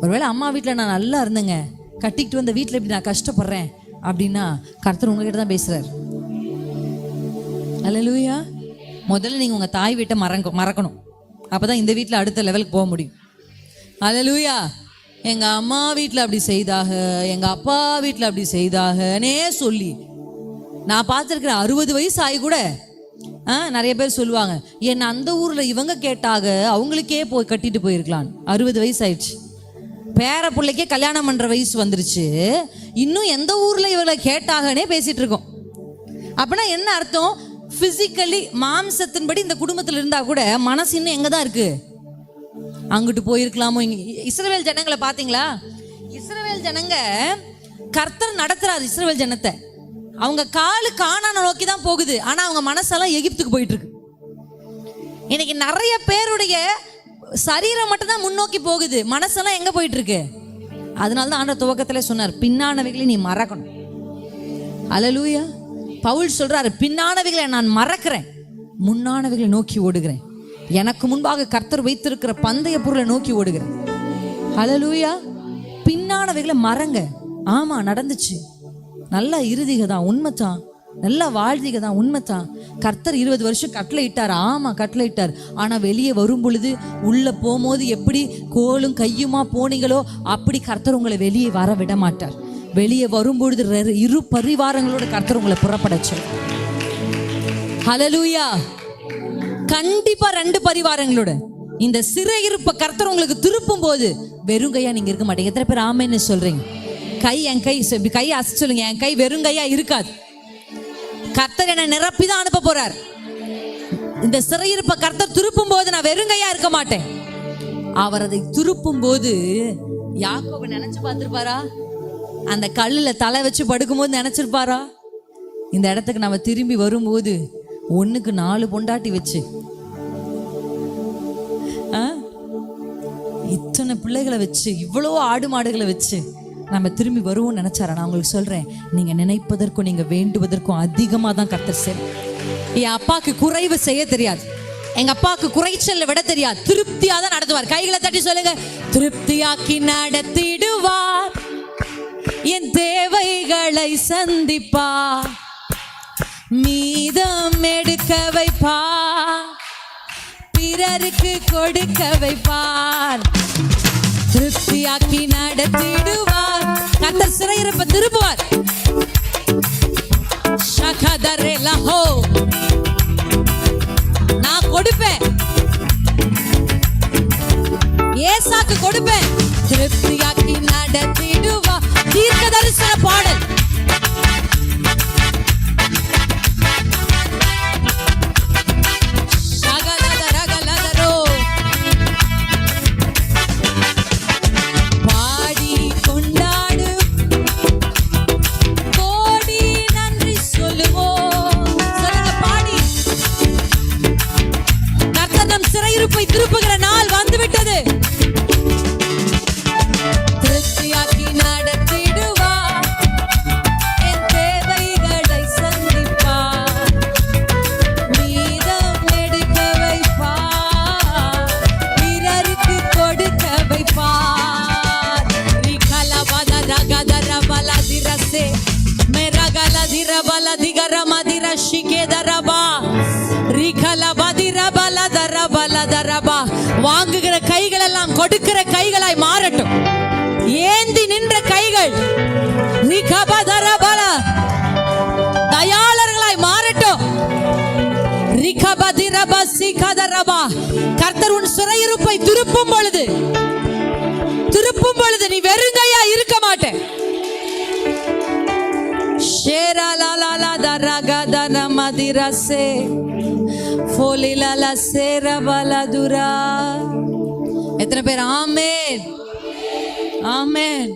ஒருவேளை அம்மா வீட்டில் நான் நல்லா இருந்தேங்க, கட்டிக்கிட்டு வந்த வீட்டில் இப்படி நான் கஷ்டப்படுறேன் அப்படின்னா கர்த்தர் உங்ககிட்ட தான் பேசுறார். அல்லேலூயா. முதல்ல நீங்கள் உங்கள் தாய் வீட்டை மறக்கணும். அப்போ தான் இந்த வீட்டில் அடுத்த லெவலுக்கு போக முடியும். அல்லேலூயா. எங்கள் அம்மா வீட்டில் அப்படி செய்தாக, எங்கள் அப்பா வீட்டில் அப்படி செய்தாகனே சொல்லி நான் பார்த்துருக்கிறேன். 60 வயசு ஆகி கூட நிறைய பேர் சொல்லுவாங்க, என்னை அந்த ஊரில் இவங்க கேட்டாக, அவங்களுக்கே போய் கட்டிட்டு போயிருக்கலாம். 60 வயசு ஆயிடுச்சு, பேர பிள்ளைக்கே கல்யாணம் பண்ணுற வயசு வந்துருச்சு, இன்னும் எந்த ஊரில் இவங்களை கேட்டாகனே பேசிகிட்டு இருக்கோம். அப்படின்னா என்ன அர்த்தம்? ஃபிசிக்கலி மாம்சத்தின்படி இந்த குடும்பத்தில் இருந்தால் கூட மனசு இன்னும் எங்கே தான் இருக்குது? அங்கிட்டு போயிருக்கலாமோ. இஸ்ரவேல் ஜனங்களை பார்த்தீங்களா? இஸ்ரவேல் ஜனங்க கர்த்தர் நடத்துறாரு இஸ்ரவேல் ஜனத்தை. அவங்க காலு கானானை நோக்கி தான் போகுது, ஆனா அவங்க மனசெல்லாம் எகிப்துக்கு போயிட்டு இருக்கு. இன்னைக்கு நிறைய பேருடைய சரீரம் மட்டும் தான் முன்னோக்கி போகுது, மனசெல்லாம் எங்க போயிட்டு இருக்கு? அதனால தான் ஆண்டவர் துவக்கத்திலே சொன்னார், பின்னானவைகளை நீ மறக்கணும். அல்லேலூயா. பவுல் சொல்றாரு, பின்னானவைகளை நான் மறக்கிறேன், முன்னானவைகளை நோக்கி ஓடுகிறேன். எனக்கு முன்பாக கர்த்தர் வைத்திருக்கிற பந்தய பொருளை நோக்கி ஓடுகிறேன். அல்லேலூயா. பின்னானவைகளை மறங்க. ஆமா, நடந்துச்சு, நல்ல இறுதிக தான், உண்மைத்தான், நல்ல வாழ்திக தான், உண்மைத்தான். கர்த்தர் 20 வருஷம் கட்டளை இட்டார். ஆமா, கட்டளை இட்டார். ஆனா வெளியே வரும் பொழுது, உள்ள போகும்போது எப்படி கோலும் கையுமா போனீங்களோ அப்படி கர்த்தர் உங்களை வெளியே வர விட மாட்டார். வெளியே வரும்பொழுது 2 பரிவாரங்களோட கர்த்தர் உங்களை புறப்படச்சு. ஹல்லேலூயா. கண்டிப்பா 2 பரிவாரங்களோட இந்த சிறையிருப்ப கர்த்தர் உங்களுக்கு திருப்பும் போது வெறுங்கையா நீங்க இருக்க மாட்டீங்க. எத்தனை பேர் ஆமேன்னு சொல்றீங்க? என் கை அசை சொல்லுங்க. என் கை வெறுங்கையா இருக்காது. கர்த்தர் என்னை நிரப்பிதான் அனுப்ப போறார். இந்த சிறையிருப்ப கர்த்தர் திருப்பும் போது நான் வெறுங்கையா இருக்க மாட்டேன். அவர் அதை திருப்பும் போது யாக்கோபு நினைச்சு பார்த்திருப்பாரா? அந்த கல்லுல தலை வச்சு படுக்கும் போது நினைச்சிருப்பாரா? இந்த இடத்துக்கு நம்ம திரும்பி வரும்போது 1க்கு 4 பொண்டாட்டி வச்சு இத்தனை பிள்ளைகளை வச்சு இவ்வளோ ஆடு மாடுகளை வச்சு நம்ம திரும்பி வருவோம்னு நினைச்சாரா? நான் உங்களுக்கு சொல்றேன், நீங்க நினைப்பதற்கும் நீங்க வேண்டுவதற்கும் அதிகமாக தான் கர்த்தர் செய்யும். என் அப்பாவுக்கு குறைவு செய்ய தெரியாது, எங்க அப்பாவுக்கு குறைச்சல் விட தெரியாது, திருப்தியா தான் நடத்துவார். கைகளை தட்டி சொல்லுங்க, திருப்தியாக்கி நடத்திடுவார், என் தேவைகளை சந்திப்பார், மீதம் எடுக்க வைப்பார், பிறருக்கு கொடுக்க வைப்பார், திருப்தியாக்கி நடத்திடுவார். கர்த்தர் சிறையிருப்ப திருப்புவார். நான் கொடுப்பேன், ஏசாக்கு கொடுப்பேன், திருப்தியாக்கி நடத்திடுவார். தீர்க்க தரிசன பாடல். திருப்புகிற நாள் வந்துவிட்டது. திருப்தியாக்கி நடத்திடுவார், என் தேவைகளை சந்திப்பார், மீதம் எடுக்க வைப்பார், பிறருக்கு கொடுக்க வைப்பார். ரிகலபத ரகதர பலதிரசே மெரகலதிர பலதிகர மதிரஷிகேதரபா வாங்குகிற கைகள் எல்லாம் கொடுக்கிற கைகளாய் மாறட்டும். ஏந்தி நின்ற கைகள் தயாளர்களாய் மாறட்டும். கர்த்தர் உன் சிறையிருப்பை திருப்பும் பொழுது நீ வெறுங்கையா இருக்க மாட்டேன். எத்தனை பேர் ஆமென் ஆமென்?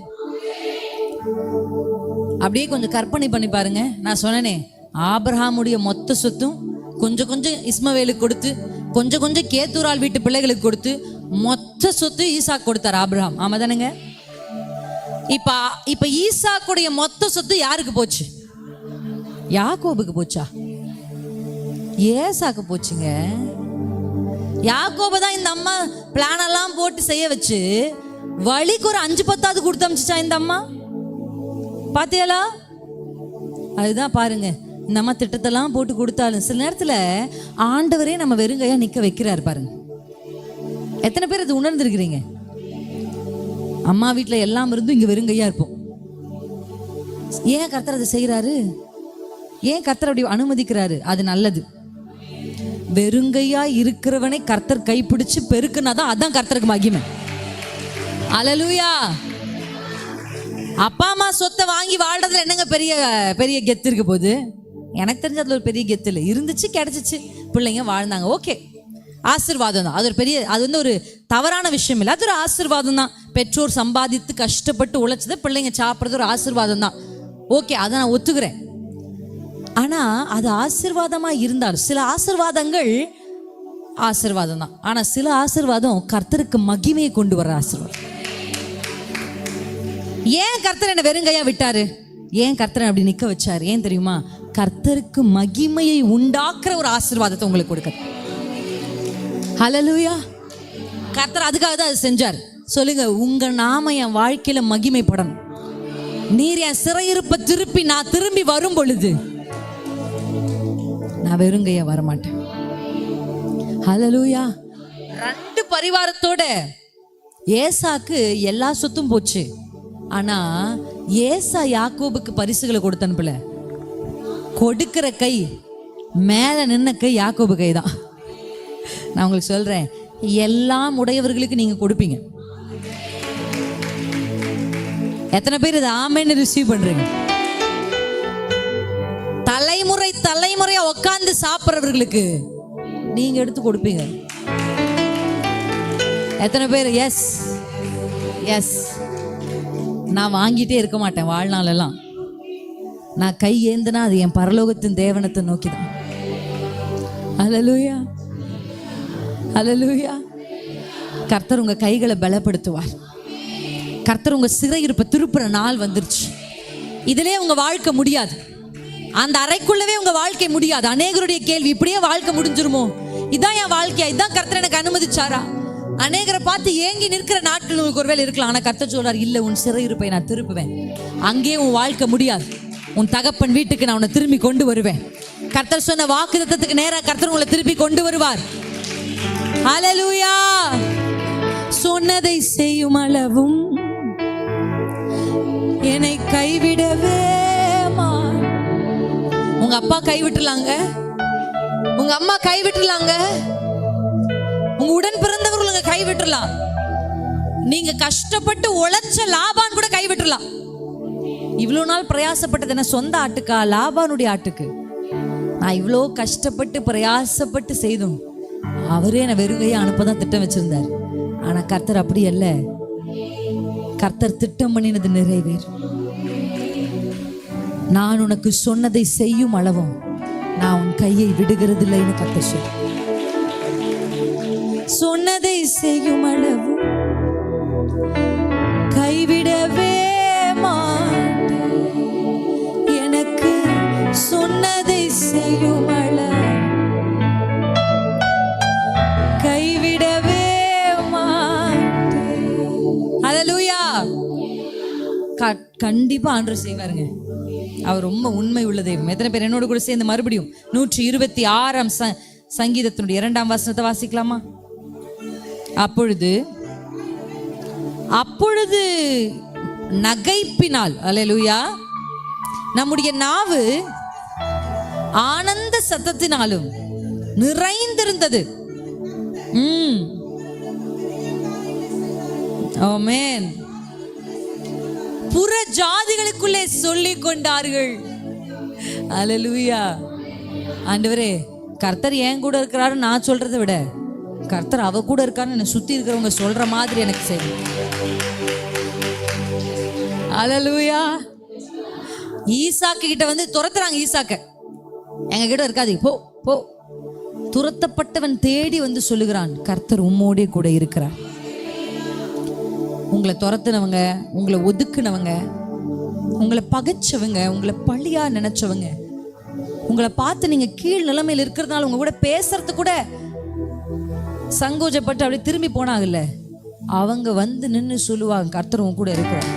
அப்படியே கொஞ்சம் கற்பனை பண்ணி பாருங்க. நான் சொன்னேனே, ஆபிரகாமுடைய மொத்த சொத்தும் கொஞ்சம் கொஞ்சம் இஸ்மவேலுக்கு கொடுத்து, கொஞ்சம் கொஞ்சம் கேத்தூரால் வீட்டு பிள்ளைகளுக்கு கொடுத்து, மொத்த சொத்து ஈசாக்கு கொடுத்தார் ஆபிரகாம். ஆமா தானுங்க? இப்ப ஈசாக்குடைய மொத்த சொத்து யாருக்கு போச்சு? யாக்கோபுக்கு போச்சா? ஏசாக்கு போச்சுங்க. யாக்கோபை தான் இந்த அம்மா பிளான் எல்லாம் போட்டு செய்ய வச்சு வழிக்கு ஒரு 5-10 கொடுத்து அமிச்சிச்சா இந்த அம்மா. பாத்தியாலா? அதுதான் பாருங்க, இந்த அம்மா திட்டத்தெல்லாம் போட்டு கொடுத்தாலும் சில நேரத்துல ஆண்டவரே நம்ம வெறுங்கையா நிக்க வைக்கிறாரு பாருங்க. எத்தனை பேர் அது உணர்ந்திருக்கிறீங்க? அம்மா வீட்டுல எல்லாம் இருந்தும் இங்க வெறுங்கையா இருப்போம். ஏன் கர்த்தர் அதை செய்யறாரு? ஏன் கர்த்தர் அப்படி அனுமதிக்கிறாரு? அது நல்லது. வெறுங்கையா இருக்கிறவனை கர்த்தர் கைப்பிடிச்சு பெருக்குனாதான் அதான் கர்த்தருக்கு மகிமை. அல்லேலூயா. அப்பா அம்மா சொத்தை வாங்கி வாழ்றதுல என்னங்க பெரிய பெரிய கெத்து இருக்க போகுது? எனக்கு தெரிஞ்ச அதுல ஒரு பெரிய கெத்து இல்லை. இருந்துச்சு, கிடைச்சிச்சு, பிள்ளைங்க வாழ்ந்தாங்க, ஓகே, ஆசீர்வாதம் தான். அது ஒரு பெரிய, அது வந்து ஒரு தவறான விஷயம் இல்லை, அது ஒரு ஆசீர்வாதம் தான். பெற்றோர் சம்பாதித்து கஷ்டப்பட்டு உழைச்சதை பிள்ளைங்க சாப்பிட்றது ஒரு ஆசீர்வாதம் தான், ஓகே, அதை நான் ஒத்துக்கிறேன். ஆனா அது ஆசீர்வாதமா இருந்தாலும் சில ஆசீர்வாதங்கள் ஆசீர்வாதம் தான், ஆனா சில ஆசீர்வாதம் கர்த்தருக்கு மகிமையை கொண்டு வர ஆசீர்வாதம். ஏன் கர்த்தர் என்ன வெறுங்கையா விட்டாரு? ஏன் கர்த்தர் அப்படி நிக்க வச்சாரு? ஏன் தெரியுமா? கர்த்தருக்கு மகிமையை உண்டாக்குற ஒரு ஆசீர்வாதத்தை உங்களுக்கு கொடுக்க. ஹல்லேலூயா. கர்த்தர் அதுக்காக தான் அது செஞ்சார். சொல்லுங்க, உங்க நாம என் வாழ்க்கையில மகிமைப்படணும். நீர் என் சிறையிருப்பை திருப்பி நான் திரும்பி வரும் பொழுது நான் வெறுங்கையா வரமாட்டேன். ஹல்லேலூயா. 2 பரிவாரத்தோட ஏசாக்கு எல்லா சொத்தும் போச்சு. ஆனா ஏசா யாக்கோபுக்கு பரிசுகளை கொடுத்து அனுப்பல. கொடுக்கிற கை, மேல நின்ன கை யாக்கோபு கை தான். நான் உங்களுக்கு சொல்றேன், எல்லாம் உடையவர்களுக்கு நீங்க கொடுப்பீங்க. எத்தனை பேர் இதை ஆமென்னு ரிசீவ் பண்றீங்க? தலைமுறை தலைமுறையா உட்கார்ந்து சாப்பிட்றவர்களுக்கு நீங்க எடுத்து கொடுப்பீங்க. எத்தனை பேர் எஸ் எஸ்? நான் வாங்கிட்டே இருக்க மாட்டேன் வாழ்நாளெல்லாம். நான் கை ஏந்துனா அது என் பரலோகத்தின் தேவனத்தை நோக்கிதான். அல்லேலூயா, அல்லேலூயா. கர்த்தர் உங்க கைகளை பலப்படுத்துவார். கர்த்தர் உங்க சிறையிருப்பை திருப்புற நாள் வந்துருச்சு. இதிலே உங்க வாழ்க்கை முடியாது. அந்த அறைக்குள்ளவே உங்க வாழ்க்கை முடியாது. அநேகருடைய கேள்வி, இப்படியே வாழ்க்கை முடிஞ்சிருமோ? இதான் என் வாழ்க்கையா? இதான் கர்த்தர் எனக்கு அனுமதிச்சாரா? அநேகரை பார்த்து ஏங்கி நிற்கிற நாட்கள் உங்களுக்கு ஒருவேளை இருக்கலாம். ஆனா கர்த்தர் சொல்றார், இல்ல, உன் சிறையிருப்பை நான் திருப்புவேன். அங்கே உன் வாழ்க்கை முடியாது. உன் தகப்பன் வீட்டுக்கு நான் உன்னை திரும்பி கொண்டு வருவேன். கர்த்தர் சொன்ன வாக்குத்தத்தத்துக்கு நேரா கர்த்தர் உங்களை திருப்பி கொண்டு வருவார். ஹல்லேலூயா. சொன்னதை செய்யும் அளவும் என்னை கைவிடவே. உங்க அப்பா கைவிட்டுலாங்க, உங்க அம்மா கைவிட்டுலாங்க, உங்க உடன் பிறந்தவர்கள் கைவிட்டுலாம், நீங்க கஷ்டப்பட்டு உழைச்ச லாபான் கூட கைவிட்டுலாம். இவ்வளவு நாள் பிரயாசப்பட்டது என்ன சொந்த ஆட்டுக்கா, லாபானுடைய ஆட்டுக்கு? நான் இவ்வளோ கஷ்டப்பட்டு பிரயாசப்பட்டு செய்தோம். அவரே என்னை வெறுங்கையா அனுப்பதான் திட்டம் வச்சிருந்தார். ஆனா கர்த்தர் அப்படி அல்ல. கர்த்தர் திட்டம் பண்ணினது நிறைவேறும். நான் உனக்கு சொன்னதை செய்யும் அளவும் நான் உன் கையை விடுகிறது இல்லைன்னு கர்த்தர் சொல்ற. சொன்னதை செய்யும் அளவு கைவிடவே மாட்டேன். எனக்கு சொன்னதை செய்யும் அளவு கைவிடவே மாட்டேன். ஹல்லேலூயா. கண்டிப்பா ஆண்டவர் செய்வாருங்க. அவர் ரொம்ப உண்மை உள்ள தெய்வம். எத்தனை பேர் என்னோட கூட சேர்ந்து மறுபடியும் 126ஆம் சங்கீதத்தினுடைய 2ஆம் வசனத்தை வாசிக்கலாமா? அப்பொழுது நகைப்பினால், அல்லேலூயா, நம்முடைய நாவு ஆனந்த சத்தத்தினாலும் நிறைந்திருந்தது. ஆமென். புற ஜாதிகளுக்குள்ளே சொல்லிக் கொண்டார்கள். அல்லேலூயா. ஆண்டவரே, கர்த்தர் என் கூட இருக்கிறாரு நான் சொல்றதை விட கர்த்தர் அவ கூட இருக்கான்னு என்னை சுத்தி இருக்கிறவங்க சொல்ற மாதிரி எனக்கு செய்யும். அல்லேலூயா. ஈசாக்கு கிட்ட வந்து துரத்துறாங்க. ஈசாக்க எங்க கிட்ட இருக்காது, போ போ. துரத்தப்பட்டவன் தேடி வந்து சொல்லுகிறான், கர்த்தர் உம்மோடே கூட இருக்கிறார். உங்களை துரத்துனவங்க, உங்களை ஒதுக்குனவங்க, உங்களை பகைச்சவங்க, உங்களை பழியா நினைச்சவங்க உங்களை பார்த்து நீங்க கீழ் நிலைமையில் இருக்கிறதுனால உங்க கூட பேசுறது கூட சங்கோஜப்பட்டு அப்படியே திரும்பி போனாங்கல்ல, அவங்க வந்து நின்று சொல்லுவாங்க கர்த்தர் உங்க கூட இருக்கிறார்.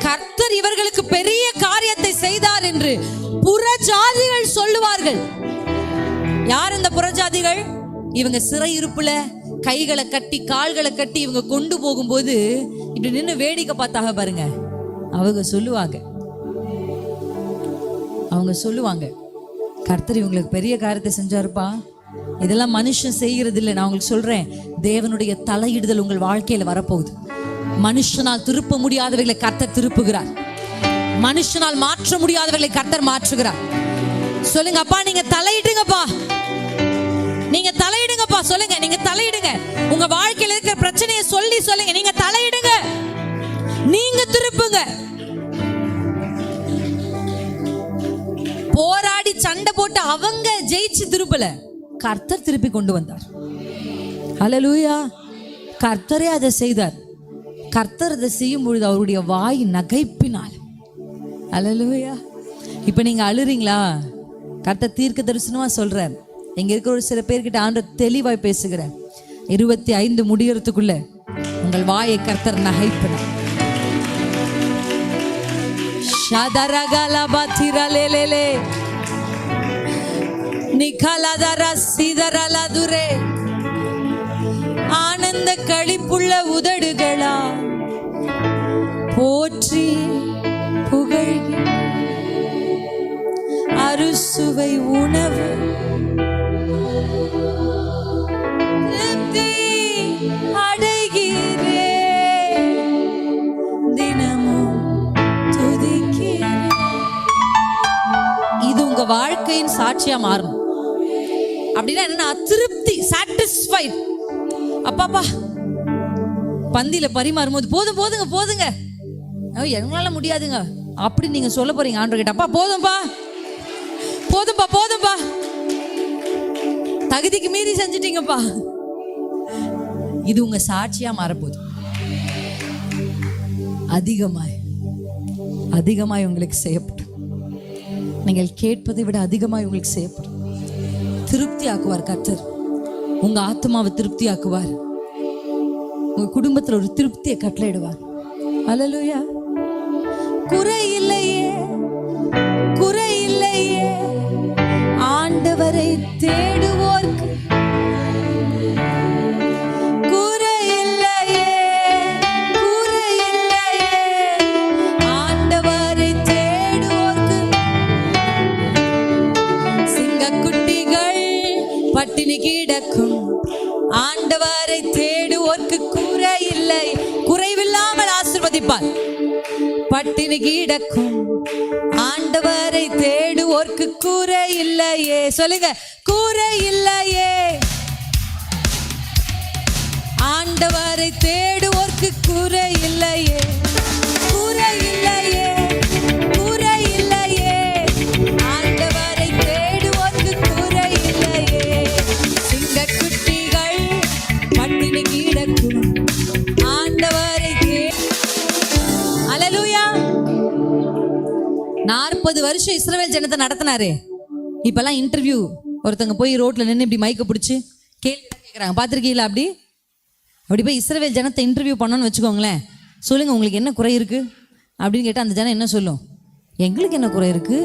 கர்த்தர் இவர்களுக்கு பெரிய காரியத்தை செய்தார் என்று புறஜாதிகள் சொல்லுவார்கள். யார் இந்த புறஜாதிகள்? இவங்க சிறையிருப்புல கைகளை கட்டி கால்களை கட்டி இவங்க கொண்டு போகும்போது இப்படி நின்று வேடிக்கை பார்த்தாக பாருங்க. அவங்க சொல்லுவாங்க கர்த்தர் இவங்களுக்கு பெரிய காரியத்தை செஞ்சாருப்பா. இதெல்லாம் மனுஷன் செய்கிறது இல்லை. நான் உங்களுக்கு சொல்றேன், தேவனுடைய தலையிடுதல் உங்கள் வாழ்க்கையில வரப்போகுது. மனுஷனால் திருப்ப முடியாதவர்களை கர்த்தர் திருப்புகிறார். மனுஷனால் மாற்ற முடியாதவர்களை கர்த்தர் மாற்றுகிறார். சொல்லுங்க, அப்பா நீங்க தலையிடுங்கப்பா, நீங்க தலையிடுங்கப்பா. சொல்லுங்க, நீங்க தலையிடுங்க. உங்க வாழ்க்கையில இருக்கிற பிரச்சனையை சொல்லி சொல்லுங்க, நீங்க தலையிடுங்க, நீங்க திருப்புங்க. போராடி சண்டை போட்டு அவங்க ஜெயிச்சு திருப்பல, கர்த்தர் திருப்பி கொண்டு வந்தார். ஹல்லேலூயா. கர்த்தரே அதை செய்தார். கர்த்தர் அதை செய்யும் பொழுது அவருடைய வாய் நகைப்பினால். ஹல்லேலூயா. இப்ப நீங்க அழுறீங்களா? கர்த்தர் தீர்க்க தரிசனமா சொல்றார். இங்க இருக்கிற ஒரு சில பேர்கிட்ட ஆண்டவர் தெளிவாய் பேசுகிறார். 25 முடியறதுக்குள்ள உங்கள் வாயை கர்த்தர் நகைப்பினார். ஷதரகலபதிரலேலே நிகலதர சிதரலதுரே ஆனந்த களிப்புள்ள உதடுகளா போற்றி புகழ்கி அறுசுவை உணவு அடைகிறே தினமும் துதிக்கிறேன். இது உங்க வாழ்க்கையின் சாட்சியா மாறும். அப்படின்னா என்ன? திருப்தி, சாட்டிஸ்ஃபைட். அப்பாப்பா பந்தியில பரிமாறும் போது போதும் போதுங்க போதுங்க, எங்களால முடியாதுங்க அப்படி நீங்க சொல்ல போறீங்க ஆண்டவர்கிட்ட. அப்பா போதும்பா போதும்பா போதும்பா, தகுதிக்கு மீறி செஞ்சிட்டீங்கப்பா. இது உங்க சாட்சியா மாறப்போகுது. அதிகமாய் அதிகமாய் உங்களுக்கு செய்யப்படும். நீங்கள் கேட்பதை விட அதிகமாய் உங்களுக்கு செய்யப்படும். திருப்தி ஆக்குவார் கர்த்தர். உங்க ஆத்மாவை திருப்தி ஆக்குவார். உங்க குடும்பத்தில் ஒரு திருப்தியை கட்டளையிடுவார். அல்லேலூயா. குறை இல்லையே, குறை இல்லையே ஆண்டவரை தேடுவோர்க்கு. குறை இல்லையே, குறை இல்லையே ஆண்டவரை தேடுவோர்க்கு. சிங்கக்குட்டிகள் பட்டினி கிடக்கும் ஆண்டவரை தேடுவோர்க்கு குறை இல்லை. குறைவில்லாமல் ஆசீர்வதிப்பார். பட்டினி கிடக்கும் ஆண்டவரை தேடுவோர்க்கு குறை இல்லையே. சொல்லுங்க, குறை இல்லையே. ஆண்டவரை தேடுவோர்க்கு குறை இல்லையே, குறை இல்லையே, குறை இல்லையே. ஆண்டவரை தேடுவோர்க்கு குறை இல்லையே. சிங்கக்குட்டிகள் பட்டினி கிடக்கும் ஆண்டவரை. அல்லேலூயா. 40 வருஷம் இஸ்ரவேல் ஜனத்தை நடத்தினாரு. இப்பெல்லாம் இன்டர்வியூ, ஒருத்தங்க போய் ரோட்ல நின்று இப்படி மைக்க பிடிச்சி கேள்வி கேட்குறாங்க. பார்த்துருக்கீங்களா? அப்படி போய் இஸ்ரவேல் ஜனத்தை இன்டர்வியூ பண்ணோன்னு வச்சுக்கோங்களேன். சொல்லுங்க, உங்களுக்கு என்ன குறை இருக்கு அப்படின்னு கேட்டால் அந்த ஜனம் என்ன சொல்லும்? எங்களுக்கு என்ன குறை இருக்கு?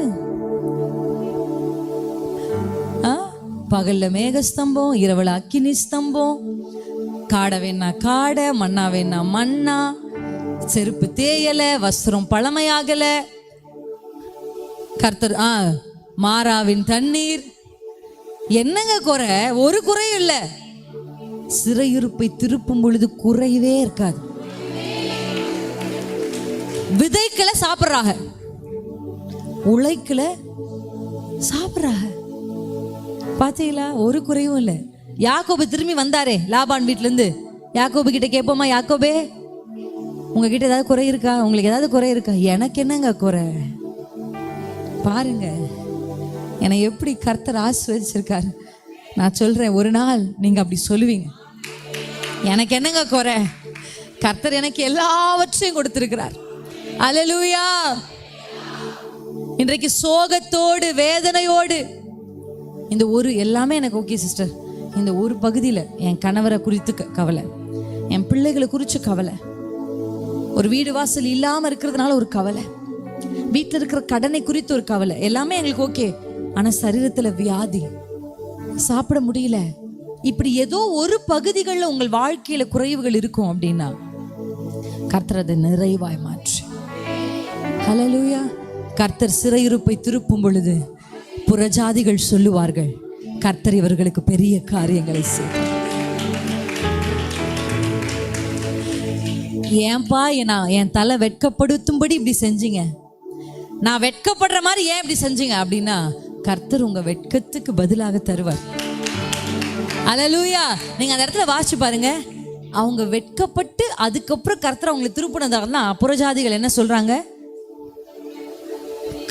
பகல்ல மேகஸ்தம்பம், இரவுல அக்கினி ஸ்தம்பம், காடை வேணா காடை, மண்ணா வேணா மண்ணா, செருப்பு தேயல, வஸ்திரம் பழமையாகல, கர்த்தர் மாறாவின் தண்ணீர். என்னங்க குறை? ஒரு குறையும் இல்லை. சிறையிருப்பை திருப்பும் பொழுது குறையவே இருக்காது. விதைக்கல சாப்பிட்றாங்க, உழைக்கல சாப்பிட்றாங்க. பாத்தீங்களா? ஒரு குறையும் இல்லை. யாக்கோபு திரும்பி வந்தாரே லாபான் வீட்டுல இருந்து. யாக்கோபு கிட்ட கேட்போமா, யாக்கோபே உங்ககிட்ட ஏதாவது குறை இருக்கா? உங்களுக்கு ஏதாவது குறை இருக்கா? எனக்கு என்னங்க குறை? பாருங்க என்னை எப்படி கர்த்தர் ஆசீர்வதிச்சிருக்காரு. நான் சொல்றேன், ஒரு நாள் நீங்க அப்படி சொல்லுவீங்க, எனக்கு என்னங்க குறை? கர்த்தர் எனக்கு எல்லாவற்றையும் கொடுத்திருக்கிறார். அல்லேலூயா. இன்றைக்கு சோகத்தோடு வேதனையோடு இந்த ஒரு எல்லாமே எனக்கு ஓகே சிஸ்டர், இந்த ஒரு பகுதியில் என் கணவரை குறித்து கவலை, என் பிள்ளைகளை குறித்து கவலை, ஒரு வீடு வாசல் இல்லாமல் இருக்கிறதுனால ஒரு கவலை, வீட்டில் இருக்கிற கடனை குறித்து ஒரு கவலை, எல்லாமே எங்களுக்கு ஓகே. ஆனால் சரீரத்தில் வியாதி, சாப்பிட முடியல, இப்படி ஏதோ ஒரு பகுதிகளில் உங்கள் வாழ்க்கையில குறைவுகள் இருக்கும் அப்படின்னா கர்த்தர் அதை நிறைவாய் மாற்று. ஹல்லேலூயா. கர்த்தர் சிறையிருப்பை திருப்பும் பொழுது புறஜாதிகள் சொல்லுவார்கள், கர்த்தர் இவர்களுக்கு பெரிய காரியங்களை செய்தார். ஏன்பா என் தலை வெட்கப்படுத்தும்படி இப்படி செஞ்சீங்க, நான் வெட்கப்படுற மாதிரி ஏன் இப்படி செஞ்சீங்க அப்படின்னா கர்த்தர் உங்க வெட்கத்துக்கு பதிலாக தருவார். ஹல்லேலூயா. நீங்க அந்த இடத்துல வாசிச்சு பாருங்க, அவங்க வெட்கப்பட்டு அதுக்கப்புறம் கர்த்தர் அவங்களை திருப்பினதாகனா புறஜாதிகள் என்ன சொல்றாங்க,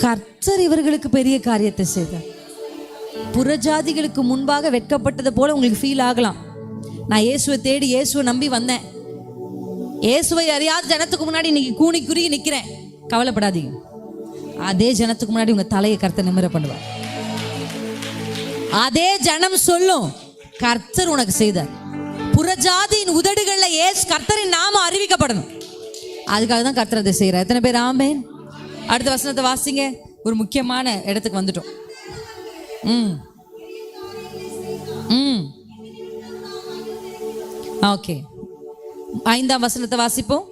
கர்த்தர் இவர்களுக்கு பெரிய காரியத்தை செய்தார். புறஜாதிகளுக்கு முன்பாக வெட்கப்பட்டது போல உங்களுக்கு ஃபீல் ஆகலாம். நான் இயேசுவை தேடி இயேசுவை நம்பி வந்தேன், இயேசுவை அறியாத ஜனத்துக்கு முன்னாடி இன்னைக்கு கூனி குறுகி நிற்கிறேன். கவலைப்படாதீங்க, அதே ஜனத்துக்கு முன்னாடி உங்க தலையை கர்த்தர் நிமிர பண்ணுவார். அதே ஜனம் சொல்லும், கர்த்தர் உனக்கு செய்தார். புறஜாதியின் உதடுகள்ல ஏசு கர்த்தரின் நாம அறிவிக்கப்படணும். அதுக்காக தான் கர்த்தர் அதை செய்யறார். எத்தனை பேர் ஆமென்? அடுத்த வசனத்தை வாசிங்க. ஒரு முக்கியமான இடத்துக்கு வந்துட்டோம். ஓகே, 5ஆம் வசனத்தை வாசிப்போம்.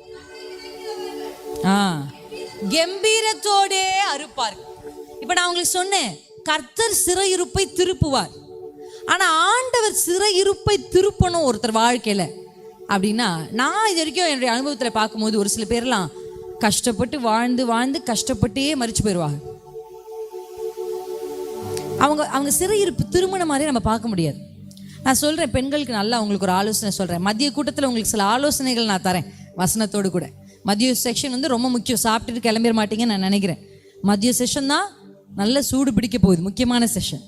கம்பீரத்தோடே அறுப்பார். இப்ப நான் உங்களுக்கு சொன்னேன், கர்த்தர் சிறையிருப்பை திருப்புவார். ஆனா ஆண்டவர் சிறையிருப்பை திருப்பணும் ஒருத்தர் வாழ்க்கையில அப்படின்னா, நான் இது வரைக்கும் என்னுடைய அனுபவத்துல பார்க்கும்போது ஒரு சில பேர்லாம் கஷ்டப்பட்டு வாழ்ந்து வாழ்ந்து கஷ்டப்பட்டே மரிச்சு போயிடுவாங்க. அவங்க சிறையிருப்பு திருமண மாதிரி நம்ம பார்க்க முடியாது. நான் சொல்றேன், பெண்களுக்கு நல்லா உங்களுக்கு ஒரு ஆலோசனை சொல்றேன். மதிய கூட்டத்தில் உங்களுக்கு சில ஆலோசனைகள் நான் தரேன் வசனத்தோடு கூட. மதிய செக்ஷன் வந்து ரொம்ப முக்கியம். சாப்பிட்டுட்டு கிளம்பிட மாட்டீங்கன்னு நான் நினைக்கிறேன். மதிய செஷன் தான் நல்ல சூடு பிடிக்க போகுது, முக்கியமான செஷன்.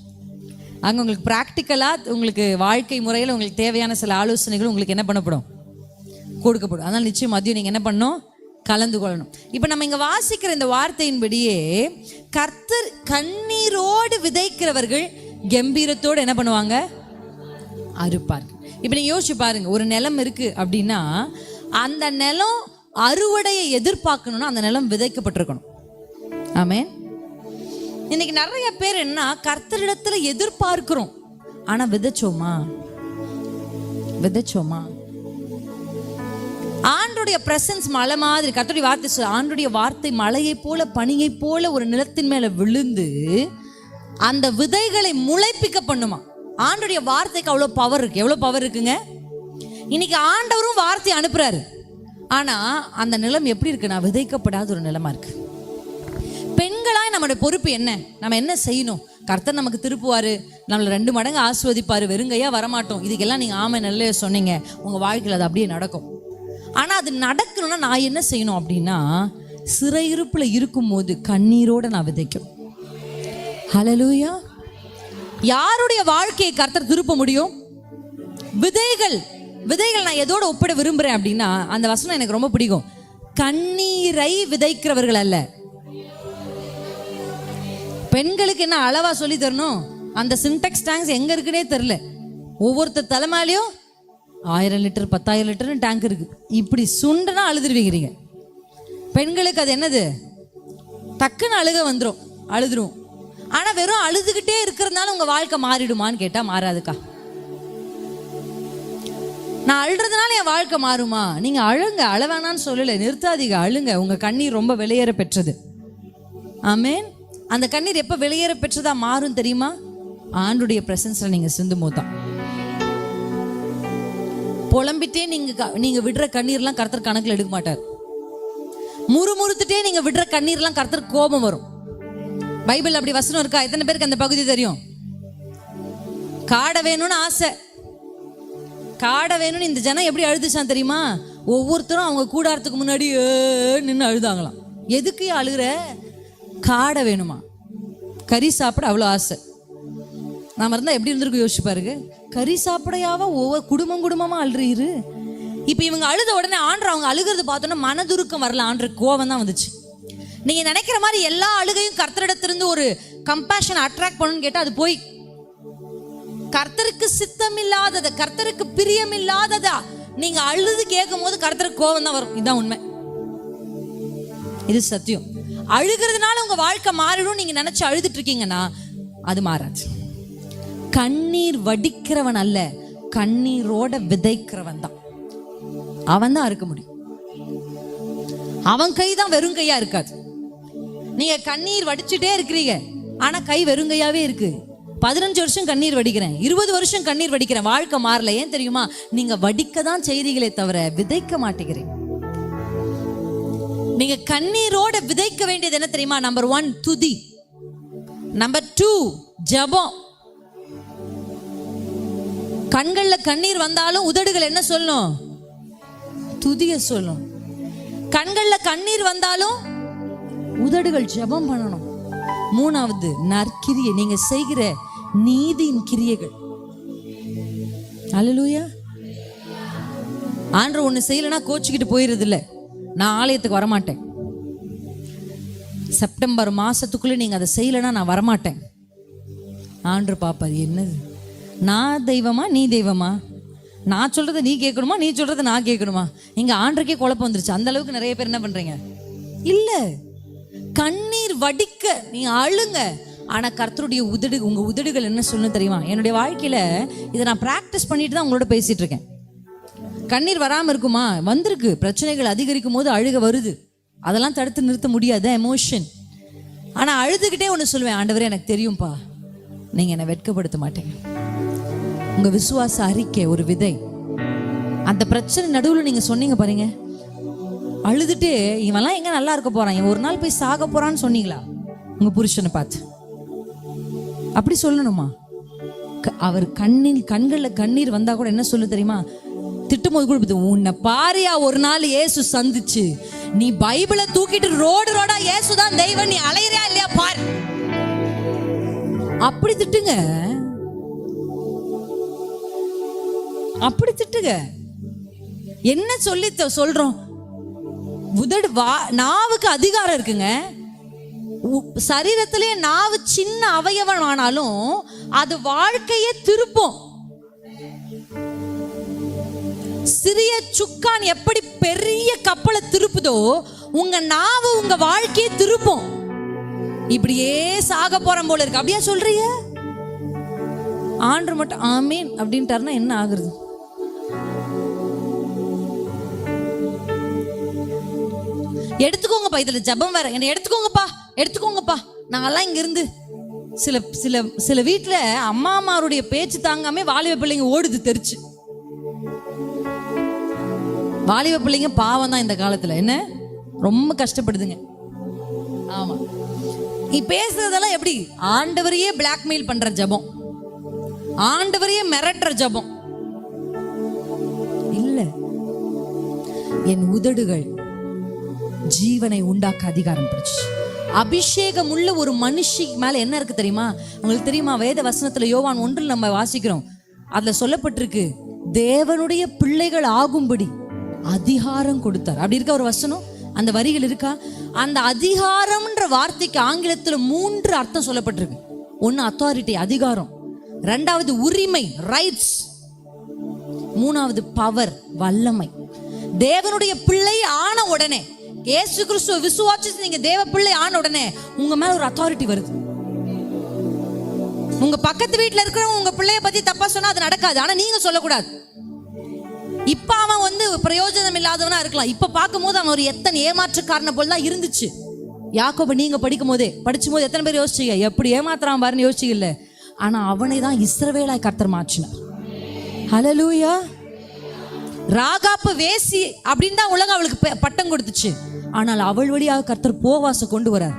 அங்கே உங்களுக்கு ப்ராக்டிக்கலாக உங்களுக்கு வாழ்க்கை முறையில் உங்களுக்கு தேவையான சில ஆலோசனைகள் உங்களுக்கு என்ன பண்ணப்படும், கொடுக்கப்படும். அதனால் நிச்சயம் மதியம் நீங்கள் என்ன பண்ணணும், கலந்து கொள்ளணும். இப்போ நம்ம இங்கே வாசிக்கிற இந்த வார்த்தையின்படியே கர்த்தர் கண்ணீரோடு விதைக்கிறவர்கள் கம்பீரத்தோடு என்ன பண்ணுவாங்க, அறுப்பார்கள். இப்போ நீங்கள் யோசிச்சு பாருங்க, ஒரு நிலம் இருக்கு அப்படின்னா அந்த நிலம் அறுவடையை எதிர்பார்க்கணும்னா அந்த நிலம் விதைக்கப்பட்டிருக்கணும். ஆமென். இன்னைக்கு நிறைய பேர் என்ன, கர்த்தரிடத்துல எதிர்பார்க்கிறோம், ஆனா விதைச்சோமா? ஆண்டுடைய பிரசன்ஸ் மழை மாதிரி, கர்த்தருடைய வார்த்தை, ஆண்டுடைய வார்த்தை மழையை போல பனியை போல ஒரு நிலத்தின் மேல விழுந்து அந்த விதைகளை முளைப்பிக்க பண்ணுமா. ஆண்டுடைய வார்த்தைக்கு அவ்வளோ பவர் இருக்கு. எவ்வளோ பவர் இருக்குங்க. இன்னைக்கு ஆண்டவரும் வார்த்தை அனுப்புறாரு, ஆனா அந்த நிலம் எப்படி இருக்குன்னா விதைக்கப்படாத ஒரு நிலமா இருக்கு. பெண்களாய் நம்மளுடைய பொறுப்பு என்ன, நம்ம என்ன செய்யணும்? கர்த்தர் நமக்கு திருப்புவாரு, நம்மளை 2 மடங்கு ஆஸ்வதிப்பாரு, வெறுங்கையா வரமாட்டோம். இதுக்கெல்லாம் நீங்க ஆமை நல்ல சொன்னீங்க, உங்க வாழ்க்கையில் அது அப்படியே நடக்கும். ஆனா அது நடக்கணும்னா நான் என்ன செய்யணும் அப்படின்னா, சிறையிருப்புல இருக்கும் போது கண்ணீரோட நான் விதைக்கும். ஹல்லேலூயா. யாருடைய வாழ்க்கையை கர்த்தர் திருப்ப முடியும்? விதைகள் நான் எதோட ஒப்பிட விரும்புறேன் அப்படின்னா, அந்த வசனம் எனக்கு ரொம்ப பிடிக்கும். கண்ணீரை விதைக்கிறவர்கள் அல்ல. பெண்களுக்கு என்ன அளவா சொல்லி தரணும், அந்த சின்டெக்ஸ் டேங்க்ஸ் எங்க இருக்குன்னே தெரியல. ஒவ்வொருத்தர் தலைமையிலையும் 1000 லிட்டர் 10,000 லிட்டர்னு டேங்க் இருக்கு. இப்படி சுண்டனா அழுதுருவீங்க. பெண்களுக்கு அது என்னது, டக்குன்னு அழுக வந்துடும், அழுதுரும். ஆனா வெறும் அழுதுகிட்டே இருக்கிறதுனால உங்க வாழ்க்கை மாறிடுமான்னு கேட்டா மாறாதுக்கா. நான் அழுறதுனால என் வாழ்க்கை மாறுமா? நீங்க அழுங்க, அழவேணான்னு சொல்லல, நிறுத்தாதீங்க, அழுங்க. உங்க கண்ணீர் ரொம்ப வெளியேற பெற்றது. ஆமென். அந்த கண்ணீர் எப்ப வெளியேற பெற்றதா மாறும் தெரியுமா? ஆண்டுடைய பிரசன்ஸ்ல நீங்க சிந்தும் போதுதான். புலம்பிட்டே நீங்க விடுற கண்ணீர்லாம் கர்த்தர் கணக்குல எடுக்க மாட்டார். முறுமுறுத்துட்டே நீங்க விடுற கண்ணீர்லாம் கர்த்தர் கோபம் வரும். பைபிள் அப்படி வசனம் இருக்கா? எத்தனை பேருக்கு அந்த பகுதி தெரியும்? காடை வேணும்னு ஆசை, காடை வேணும்னு இந்த ஜனம் எப்படி அழுதுச்சான் தெரியுமா? ஒவ்வொருத்தரும் அவங்க கூடாரத்துக்கு முன்னாடி நின்று அழுதாங்களாம். எதுக்கு அழுகிற? காடை வேணுமா, கறி சாப்பிட அவ்வளோ ஆசை. நாம இருந்தா எப்படி இருந்திருக்கு யோசிச்சு பாருங்க. கறி சாப்பிடையாவா ஒவ்வொரு குடும்பமா அழுறீரு. இப்ப இவங்க அழுத உடனே ஆண்டர் அவங்க அழுகிறது பார்த்தோன்னா மனதுருக்கம் வரல, ஆண்டர் கோவம் தான் வந்துச்சு. நீங்க நினைக்கிற மாதிரி எல்லா அழுகையும் கர்த்தரிடத்திலிருந்து ஒரு கம்பேஷன் அட்ராக்ட் பண்ணணும்னு கேட்டா அது போய். கர்த்தருக்கு சித்தம் இல்லாதத, கர்த்தருக்கு பிரியம் இல்லாததா நீங்க அழுது கேட்கும் போது கர்த்தருக்கு கோபம் தான் வரும். இதுதான் உண்மை, இது சத்தியம். அழுகிறதுனால உங்க வாழ்க்கை மாறிடும் நீங்க நினைச்சு அழுதுட்டு இருக்கீங்கன்னா அது மாறாது. கண்ணீர் வடிக்கிறவன் அல்ல, கண்ணீரோட விதைக்கிறவன் தான், அவன் தான் அறுக்க முடியும். அவன் கை தான் வெறும் கையா இருக்காது. நீங்க கண்ணீர் வடிச்சுட்டே இருக்கிறீங்க, ஆனா கை வெறுங்கையாவே இருக்கு. 15 வருஷம் கண்ணீர் வடிக்கிறேன், 20 வருஷம் கண்ணீர் வடிக்கிறேன், வாழ்க்கை மாறல. ஏன் தெரியுமா? நீங்க வடிக்க தான் செய்றீங்களே தவிர விதைக்க மாட்டேங்கிறீங்க. நீங்க கண்ணீரோட விதைக்க வேண்டியது என்ன தெரியுமா? நம்பர் 1 துதி, நம்பர் 2 ஜெபம். கண்கள்ல கண்ணீர் வந்தாலும் உதடுகள் என்ன சொல்லணும்? துதிய சொல்லணும். கண்கள்ல கண்ணீர் வந்தாலும் உதடுகள் ஜெபம் பண்ணணும். 3வது நற்கிரியை, நீங்க செய்கிற நீதியின் கிரியைகள். அல்லேலூயா. ஆண்டவர் ஒண்ணு செய்யலன்னா கோச்சிக்கிட்டு போயிடுறது இல்ல. நான் ஆலயத்துக்கு வரமாட்டேன், செப்டம்பர் மாசத்துக்குள்ள நீங்க அதை செய்யலன்னா நான் வரமாட்டேன். ஆண்டவர் பாப்பாரு, என்னது நான் தெய்வமா நீ தெய்வமா? நான் சொல்றதை நீ கேட்கணுமா, நீ சொல்றதை நான் கேட்கணுமா? இங்க ஆண்டருக்கே குழப்பம் வந்துருச்சு. அந்த அளவுக்கு நிறைய பேர் என்ன பண்றீங்க? இல்ல, கண்ணீர் வடிக்க நீ அழுங்க, ஆனா கர்த்தருடைய உங்க உதடுகள் என்ன சொல்லணும் தெரியுமா? என்னுடைய வாழ்க்கையில இதை நான் பிராக்டிஸ் பண்ணிட்டு தான் உங்களோட பேசிட்டு இருக்கேன். கண்ணீர் வராம இருக்குமா? வந்திருக்கு. பிரச்சனைகள் அதிகரிக்கும் போது அழுக வருது, அதெல்லாம் தடுத்து நிறுத்த முடியாத எமோஷன். ஆனா அழுதுகிட்டே ஒன்று சொல்லுவேன், ஆண்டவரே எனக்கு தெரியும்பா, நீங்க என்னை வெட்கப்படுத்த மாட்டீங்க. உங்க விசுவாச அறிக்கை ஒரு விதை. அந்த பிரச்சனை நடுவில் நீங்க சொன்னீங்க பாருங்க, அழுதுட்டு இவெல்லாம் எங்க நல்லா இருக்க போறான், இவன் ஒரு நாள் போய் சாக போறான்னு சொன்னீங்களா உங்க புருஷனை பார்த்து? அப்படி சொல்லணுமா? அவர் கண்கள்ல கண்ணீர் வந்தா கூட என்ன சொல்லு தெரியுமா? திட்டும் போது கூட, உன்னை பாரியா ஒரு நாள் இயேசு சந்திச்சு, நீ பைபிளை தூக்கிட்டு ரோடா இயேசுதான் தெய்வம், நீ அலையிறியா இல்லையா பார். அப்படி திட்டுங்க, அப்படி திட்டுங்க. என்ன சொல்லி சொல்றோம்? உதடு நாவுக்கு அதிகாரம் இருக்குங்க. சரீரத்திலே நாவு சின்ன அவயவம் ஆனாலும் அது வாழ்க்கையை திருப்பும். சிறிய சுக்கான் எப்படி பெரிய கப்பலை திருப்புதோ, உங்க நாவு உங்க வாழ்க்கையை திருப்பும். இப்படியே சாக போறோம் போல இருக்கு, அப்படியா சொல்றீங்க? ஆண்டவர் மட்டும் ஆமீன் அப்படின்ட்டாருன்னா என்ன ஆகுறது? எடுத்துக்கோங்கப்பா, இதுல ஜபம் வேற, என்ன எடுத்துக்கோங்கப்பா. நாங்கெல்லாம் இங்க இருந்து சில வீட்டுல அம்மாமாருடைய பேச்சு தாங்காம வாலிப பிள்ளைங்க ஓடுது தெரிச்சு. வாலிப பிள்ளைங்க பாவம் தான் இந்த காலத்துல, என்ன ரொம்ப கஷ்டப்படுதுங்க. ஆமா, நீ பேசுறதெல்லாம் எப்படி? ஆண்டவரையே பிளாக்மெயில் பண்ற ஜபம், ஆண்டவரையே மிரட்டுற ஜபம் இல்ல. என் உதடுகள் ஜீவனை உண்டாக்க அதிகாரம் பெற்றுச்சு. அபிஷேகம் உள்ள ஒரு மனுஷி மேல என்ன இருக்கு தெரியுமா? உங்களுக்கு தெரியுமா? வேத வசனத்துல யோவான் 1 நம்ம வாசிக்கிறோம், அதுல சொல்லப்பட்டிருக்கு, தேவனுடைய பிள்ளைகள் ஆகும்படி அதிகாரம் கொடுத்தார். அப்படி இருக்க ஒரு வசனம், அந்த வரிகள் இருக்கா? அந்த அதிகாரம்ன்ற வார்த்தைக்கு ஆங்கிலத்துல 3 அர்த்தம் சொல்லப்பட்டிருக்கு. 1 அத்தாரிட்டி, அதிகாரம். 2வது உரிமை, ரைட்ஸ். 3வது பவர், வல்லமை. தேவனுடைய பிள்ளை ஆன உடனே, இயேசு கிறிஸ்துவ விசுவாசிச்சு நீங்க தேவ பிள்ளை ஆன உடனே உங்க மேல ஒரு அத்தாரிட்டி வருது. உங்க பக்கத்து வீட்டுல இருக்கிறவங்க உங்க பிள்ளைய பத்தி தப்பா சொன்னா அது நடக்காது, ஆனா நீங்க சொல்லக்கூடாது. இப்ப அவன் பிரயோஜனம் இல்லாதவனா இருக்கலாம், இப்ப பார்க்கும் போது அவன் ஒரு எத்தனை ஏமாற்றுக்காரன போல தான் இருந்துச்சு. யாக்கோபு நீங்க படிக்கும் போது எத்தனை பேர் யோசிச்சீங்க, எப்படி ஏமாத்துறான் பாருன்னு யோசிச்சிக்கல. ஆனா அவனை தான் இஸ்ரவேலாய் கர்த்தர் மாற்றினார். ஹல்லேலூயா. ராகாப்பு வேசி அப்படின்னு தான் உலகம் அவளுக்கு பட்டம் கொடுத்துச்சு. ஆனால் அவள் வழியாக கர்த்தர் போவாச கொண்டு வரார்,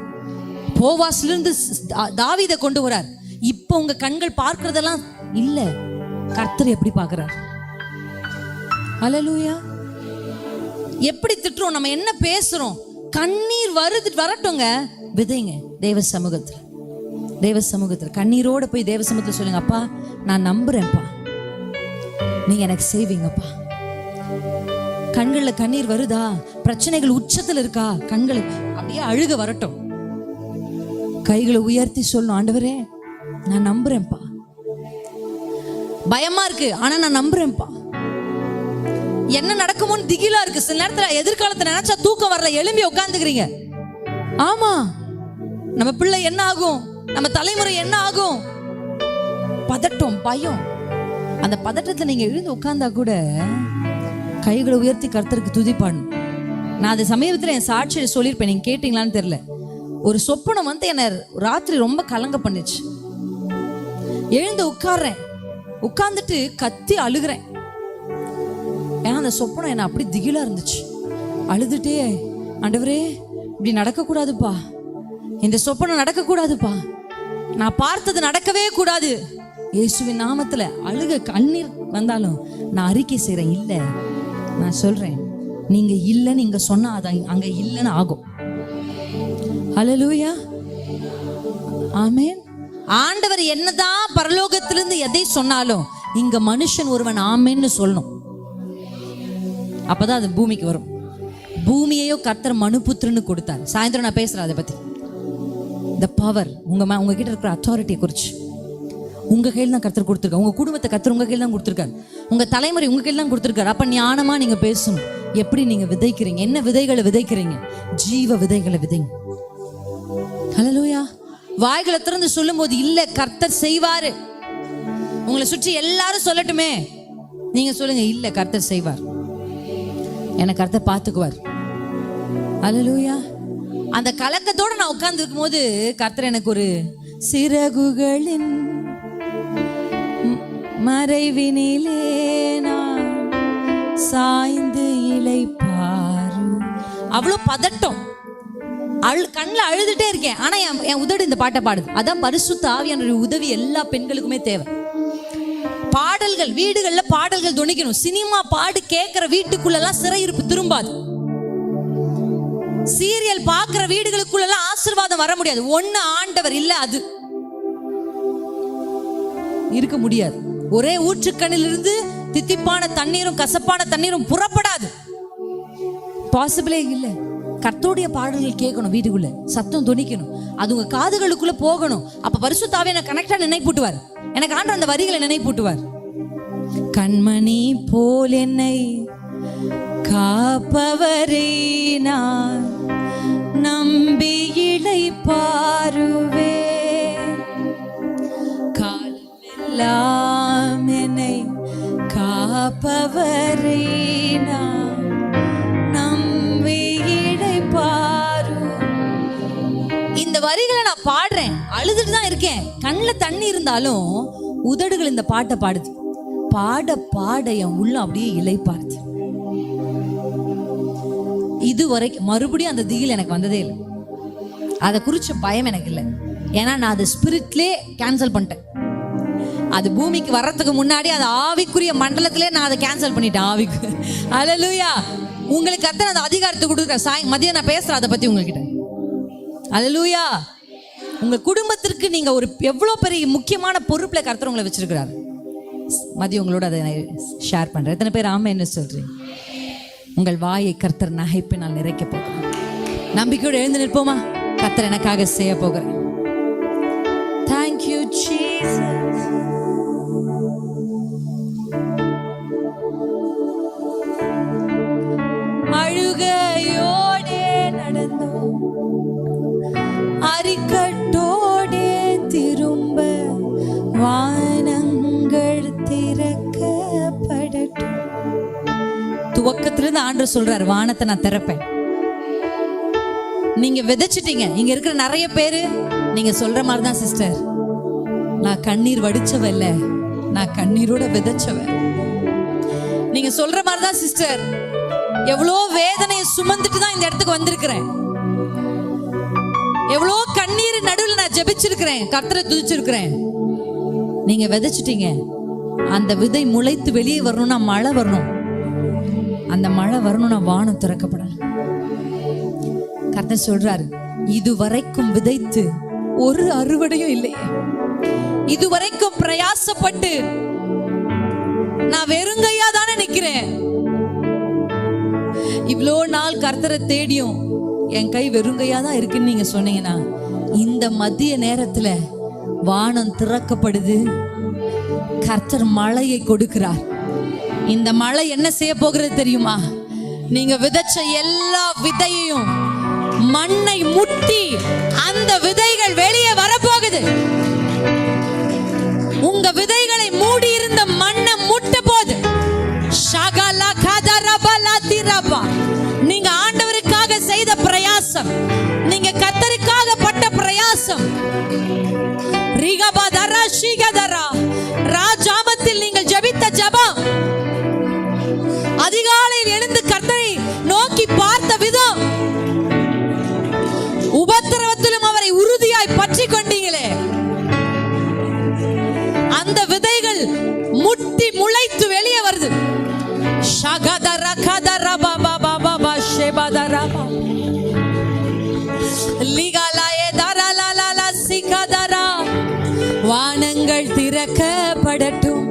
போவாசிலிருந்து தாவீதை கொண்டு வரார். இப்ப உங்க கண்கள் பார்க்கிறதெல்லாம் இல்ல, கர்த்தர் எப்படி பார்க்கிறார். ஹல்லேலூயா. எப்படி திட்டுறோம், நம்ம என்ன பேசுறோம், கண்ணீர் வரட்டுங்க, விதைங்க தேவ சமூகத்துல கண்ணீரோட போய் தேவ சமூகத்துல சொல்லுங்க, அப்பா நான் நம்புறேன்ப்பா, நீங்க எனக்கு செய்வீங்கப்பா. கண்கள்ல கண்ணீர் வருதா, பிரச்சனைகள் உச்சத்துல இருக்கா, கண்கள் அப்படியே அழுக வரட்டும். கைகளை உயர்த்தி சொல்லணும், ஆண்டவரே நான் நம்புறேன்ப்பா. பயமா இருக்கு ஆனா நான் நம்புறேன்ப்பா. என்ன நடக்குமோன்னு திகிலா இருக்கு. சில நேரத்துல எதிர்காலத்தை நினைச்சா தூக்கம் வரல, எழும்பி உட்காந்துக்கிறீங்க. ஆமா, நம்ம பிள்ளை என்ன ஆகும், நம்ம தலைமுறை என்ன ஆகும், பதட்டம், பயம். அந்த பதட்டத்துல நீங்க எழுந்து உட்கார்ந்தா கூட கைகளை உயர்த்தி கர்த்தருக்கு துதிப்பாடணும். நான் அது சமீபத்தில் என் சாட்சியை சொல்லியிருப்பேன், நீங்க கேட்டீங்களான்னு தெரியல. ஒரு சொப்பனம் வந்து என்னை ராத்திரி ரொம்ப கலங்க பண்ணுச்சு. எழுந்து உட்கார்றேன், உட்கார்ந்துட்டு கத்தி அழுகிறேன். ஏன்னா அந்த சொப்பனம் என்ன அப்படி திகிலா இருந்துச்சு. அழுதுட்டே, ஆண்டவரே இப்படி நடக்கக்கூடாதுப்பா, இந்த சொப்பனம் நடக்கக்கூடாதுப்பா, நான் பார்த்தது நடக்கவே கூடாது, இயேசுவின் நாமத்துல. அழுக கண்ணீர் வந்தாலும் நான் அறிக்கை செய்றேன், இல்ல நான் சொல்றேன், நீங்க இல்ல நீங்க சொன்னா அது அங்க இல்லைன்னு ஆகும். ஹல்லேலூயா, ஆமென். ஆண்டவர் என்னதான் பரலோகத்திலிருந்து எதை சொன்னாலும் இங்க மனுஷன் ஒருவன் ஆமென்னு சொல்லணும். அப்பதான் அது பூமிக்கு வரும். பூமியையோ கர்த்தர் மனுபுத்திரன்னு கொடுத்தார். சாயந்தரம் நான் பேசுறேன் அதை பத்தி. இந்த பவர் உங்ககிட்ட இருக்கிற அத்தாரிட்டியை குறிச்சு உங்க கையில் தான் கர்த்தர் கொடுத்துருக்காரு. உங்க குடும்பத்தை கர்த்தர் உங்க கையில் தான் கொடுத்துருக்காரு. உங்க தலைமுறை உங்க கையில் தான் கொடுத்துருக்காரு. அப்ப ஞானமா நீங்க பேசணும். எப்படி நீங்க விதைக்கிறீங்க, என்ன விதைகளை விதைக்கிறீங்க? ஜீவ விதைகளை விதைங்க. ஹல்லேலூயா. வாய்களை திறந்து சொல்லும் போது இல்ல கர்த்தர் செய்வாரு. உங்களை சுற்றி எல்லாரும் சொல்லட்டுமே, நீங்க சொல்லுங்க, இல்ல கர்த்தர் செய்வார், எனக்கு கர்த்தர் பார்த்துக்குவார். ஹல்லேலூயா. அந்த கலக்கத்தோட நான் உட்கார்ந்து இருக்கும் போது கர்த்தர் எனக்கு ஒரு சிறகுகளின் மறைவினிலே நான் சாய்ந்து இளைப்பாரு. அவ்வளோ பதட்டம், கண்ணில் அழுதுட்டே இருக்கேன். ஆனா என் உதடு இந்த பாட்டை பாடுது. அதான் பரிசுத்த ஆவியானவருடைய உதவி எல்லா பெண்களுக்குமே தேவை. பாடல்கள், வீடுகள்ல பாடல்கள் துணிக்கணும். சினிமா பாடு கேட்கிற வீட்டுக்குள்ளெல்லாம் சிறையிருப்பு திரும்பாது. சீரியல் பார்க்கிற வீடுகளுக்குள்ளெல்லாம் ஆசீர்வாதம் வர முடியாது. ஒண்ணு ஆண்டவர் இல்ல, அது இருக்க முடியாது. ஒரே ஊற்றுக்கண்ணிலிருந்து தித்திப்பான தண்ணீரும் கசப்பான தண்ணீரும் புறப்படாது. பாசிபிளே இல்ல. கர்த்தருடைய பாடல்கள் கேட்கணும், வீட்டுக்குள்ள சத்தம் துணிக்கணும், அது உங்க காதுகளுக்குள்ள போகணும். அப்ப பரிசுத்த ஆவியான கனெக்டா நினைப்பூட்டுவார். எனக்கு ஆண்டவர் அந்த வரிகளை நினைப்பூட்டுவார். கண்மணி போல் என்னை காப்பவரை நான் நம்பி இளைப்பாருவே, காலமெல்லாம் என்னை காப்பவரை நான் நம்பி இளைப்பாரு. இந்த வரிகளை நான் பாடுறேன், அழுதுட்டு தான் இருக்கேன். கண்ணில் தண்ணி இருந்தாலும் உதடுகள் இந்த பாட்டை பாடுது. பாட பாட என் உள்ள அப்படியே இளைப்பாருது. இதுவரைக்கும் மறுபடியும் அந்த திகில் எனக்கு வந்ததே இல்லை. அதை குறிச்ச பயம் எனக்கு இல்லை. ஏன்னா நான் அதை ஸ்பிரிட்லேயே கேன்சல் பண்ணிட்டேன். அது பூமிக்கு வர்றதுக்கு முன்னாடி அது ஆவிக்குரிய மண்டலத்திலே நான் அதை கேன்சல் பண்ணிட்டேன். ஆவிக்கு ஹல்லேலூயா. உங்களுக்கு கர்த்தர் அந்த அதிகாரத்தை கொடுக்குறேன். மதியம் நான் பேசுறேன் அதை பத்தி உங்ககிட்ட. ஹல்லேலூயா. உங்க குடும்பத்திற்கு நீங்க ஒரு எவ்வளோ பெரிய முக்கியமான பொறுப்புல கர்த்தர் உங்களை வச்சிருக்கிறார். மதியம் உங்களோட அதை ஷேர் பண்றேன். எத்தனை பேர் ஆமா என்ன சொல்றீங்க? உங்கள் வாயை கர்த்தர் நகைப்பினால் நிறைக்க போகிறேன். நம்பிக்கையோடு எழுந்து நிற்போமா? கர்த்தர் எனக்காக செய்ய போகிறேன். Thank you Jesus. அழுகையோடே நடந்தோம், அரிக்கட்டோடே திரும்ப வானங்கள் திறக்கப்படட்டும். துவக்கத்திலிருந்து ஆண்டவர் சொல்றாரு, வானத்தை நான் திறப்பேன். நீங்க விதைச்சிட்டீங்க. இங்க இருக்கிற நிறைய பேரு நீங்க சொல்ற மாதிரி தான் சிஸ்டர், நான் கண்ணீர் வடிச்சவ இல்ல, நான் கண்ணீரோட விதைச்சவ. நீங்க சொல்ற மாதிரி தான் சிஸ்டர், எவ்வளோ வேதனையை சுமந்துட்டு தான் இந்த இடத்துக்கு வந்திருக்கிறேன். எவ்வளோ கண்ணீர் நடுவில் நான் ஜெபிச்சிருக்கிறேன், கர்த்தரை துதிச்சிருக்கிறேன். நீங்க விதைச்சிட்டீங்க. அந்த விதை முளைத்து வெளியே வரணும்னா மழை வரணும். அந்த மழை வரணும்னா வானம் திறக்கப்படணும். கர்த்தர் சொல்றாரு, இதுவரைக்கும் விதைத்து ஒரு அறுவடையும் இல்லையே, இதுவரைக்கும் பிரயாசப்பட்டு நான் வெறுங்கையா தானே நிக்கிறேன். கர்த்தரை தேடியும் என் கை வெறுங்கையா தான் இருக்குன்னு நீங்க சொன்னீங்கன்னா, இந்த மதிய நேரத்துல வானம் திறக்கப்படுது, கர்த்தர் மழையை கொடுக்கிறார். இந்த மழை என்ன செய்ய போகிறது தெரியுமா? நீங்க விதைச்ச எல்லா விதையையும் மண்ணை முட்டி அந்த விதைகள் வெளியே வரப்போகுது. உங்க விதைகளை மூடி இருந்த மண்ணை முட்ட போது. நீங்க ஆண்டவருக்காக செய்த பிரயாசம், நீங்க கர்த்தருக்காக பட்ட பிரயாசம், ராஜாமத்தில் நீங்கள் ஜெபித்த ஜெபம், அதிகாலையில் எழுந்து கர்த்தரை நோக்கி பார்த்த விதம், உபத்திரவத்திலும் அவரை உறுதியாய் பற்றி கொண்டீங்களே, அந்த விதைகள் முட்டி முளைத்து வெளியே வருது. வானங்கள் திறக்கப்படட்டும்,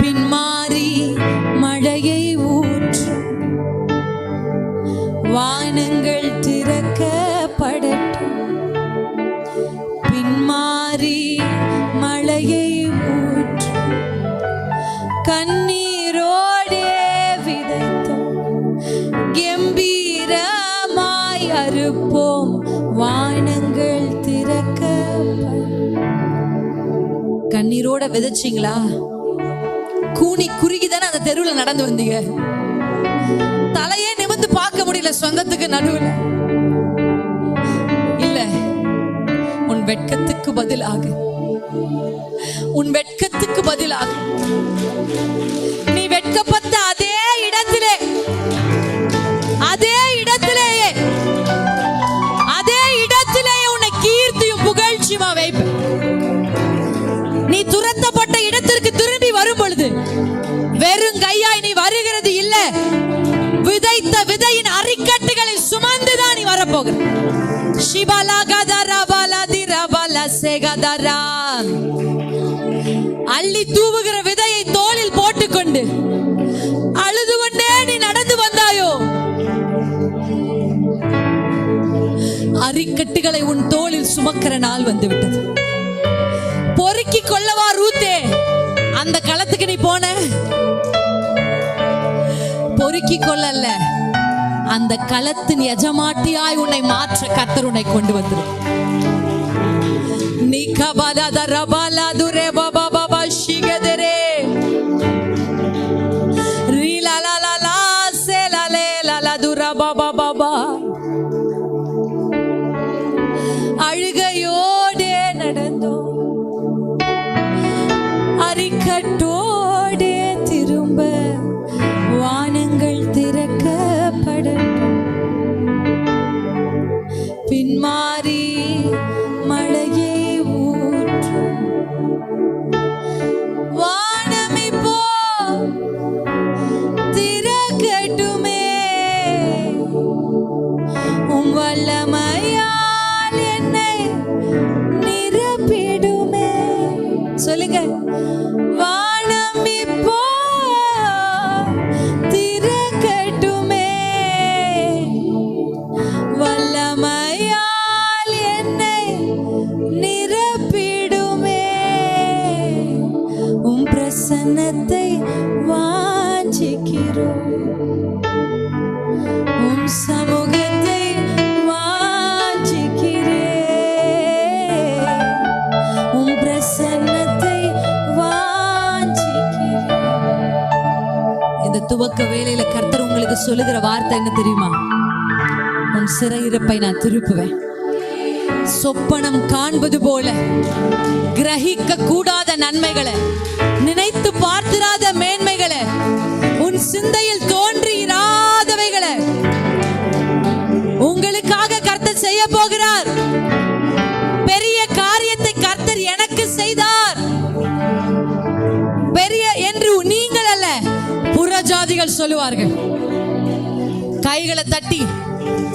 பின்மாறி மழையை ஊற்றும். வானங்கள் திறக்கப்படட்டும், பின்மாறி மழையை ஊற்றும். கண்ணீரோடே விதைத்தோம், கம்பீரமாய் அறுப்போம். வானங்கள் திறக்கப்படும். கண்ணீரோட விதைச்சிங்களா? கூனி குறுகிதானே அந்த தெருவுல நடந்து வந்தீங்க. தலையே நிமிர்ந்து பார்க்க முடியல சொந்தத்துக்கு நடுவுல. இல்ல, உன் வெட்கத்துக்கு பதிலாக, உன் வெட்கத்துக்கு பதிலாக நீ வெட்கப்பட்ட அதே இடத்திலே, அதே இடத்திலேயே, அதே இடத்திலேயே உன்னை கீர்த்தியும் புகழ்ச்சியுமா வைப்பேன். நீ துரத்தப்பட்ட இடத்திற்கு திரும்பி வரும் பொழுது வெறும் கையாய் நீ வருகிறது இல்ல, விதைத்த விதையின் அரிக்கட்டுகளை சுமந்துதான் நீ வரப்போகிற. அள்ளி தூவுகிற விதையை தோளில் போட்டுக்கொண்டு அழுது கொண்டே நீ நடந்து வந்தாயோ, அரிக்கட்டுகளை உன் தோளில் சுமக்கிற நாள் வந்து விட்டது. பொறுக்கி கொள்ளவா ரூத்தே அந்த களத்துக்கு நீ போன? பொறுக்கி கொள்ளல, அந்த களத்தின் எஜமாட்டியாய் உன்னை மாற்ற கர்த்தர் உன்னை கொண்டு வந்திரு. நீ கபாலத ரபாலதுரே பாபா பாபா ஷிகதரே ரீலாலாலா சேலாலே லாலதுரா பாபா பாபா. அழுகையோடே நடந்தோம், அரிக்கட்டோடே திரும்ப. வானங்கள் திறக்கப்படட்டும், பின்மாறி மழையை ஊற்றும். வானம் இப்போ திறக்கட்டுமே, உம் வல்லமையால் என்னை நிரப்பிடுமே. சொல்லுங்க, வானம் இப்போ திறக்கட்டுமே, வல்லமையால் என்னை நிரப்பிடுமே. உம் பிரசன்னத்தை வாஞ்சிக்கிறோம், உம் சமூகத்தை வாஞ்சிக்கிறேன், உம் பிரசன்னத்தை வாஞ்சிக்கிறேன். இந்த துவக்க வேளையில கர்த்தர் உங்களுக்கு சொல்லுகிற வார்த்தை என்ன தெரியுமா? உன் சிறையிருப்பை நான் திருப்புவேன். சொப்பனம் காண்பது போல கிரகிக்க கூடாத நன்மைகளை, நினைத்து பார்த்திராத மேன்மைகளை, உன் சிந்தையில் தோன்றியிராதவைகளை உங்களுக்காக கர்த்தர் செய்ய போகிறார். பெரிய காரியத்தை கர்த்தர் எனக்கு செய்தார். பெரிய என்று நீங்கள் அல்ல, புறஜாதிகள் சொல்லுவார்கள். கைகளை தட்டி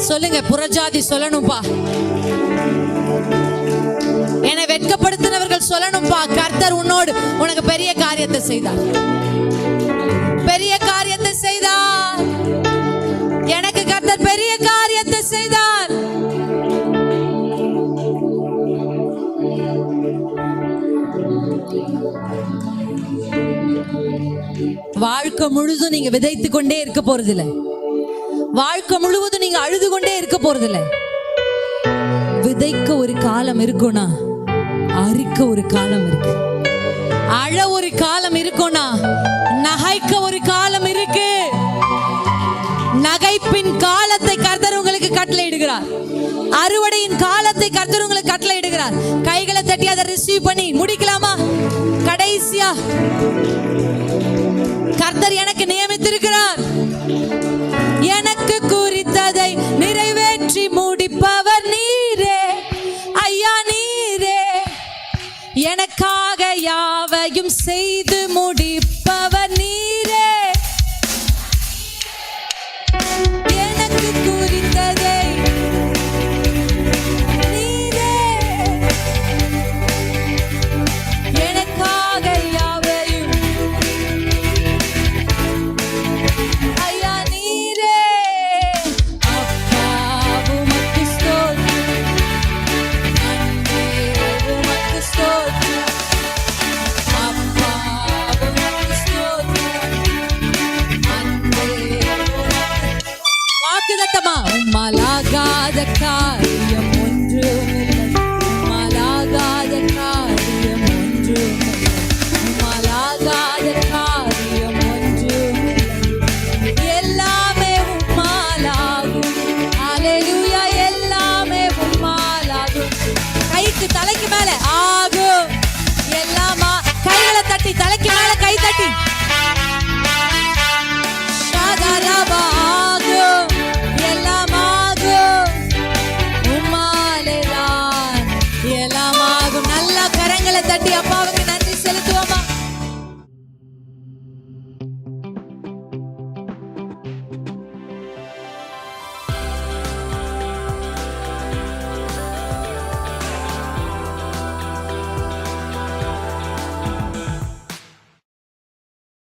சொல்லுங்க, புறஜாதி சொல்லணும்பா, என்னை வெட்கப்படுத்தினவர்கள் சொல்லணும்பா, கர்த்தர் உன்னோடு உனக்கு பெரிய காரியத்தை செய்தார், பெரிய காரியத்தை செய்தார். வாழ்க்கை முழுதும் நீங்க விதைத்து கொண்டே இருக்க போறதில்ல. வாழ்க்கை முழுவதும் நீங்க அழுது கொண்டே இருக்க போறதில்ல. விதைக்க ஒரு காலம் இருக்கும்னா அறுக்க ஒரு காலம் இருக்கு. அழ ஒரு காலம் இருக்கும்னா நகைக்க ஒரு காலம் இருக்கு. நகைப்பின் காலத்தை கர்த்தர் உங்களுக்கு கட்டளையிடுகிறார். அறுவடையின் காலத்தை கர்த்தர் உங்களுக்கு கட்டளையிடுகிறார். கைகளை தட்டி அதை ரிசீவ் பண்ணி முடிக்கலாமா? கடைசியா கர்த்தர் எனக்கு நியமித்திருக்கிறார். எனக்கு குறித்ததை நிறைவேற்றி முடிப்பவர் நீரே ஐயா, நீரே எனக்காக யாவையும் செய்து முடிப்பவர்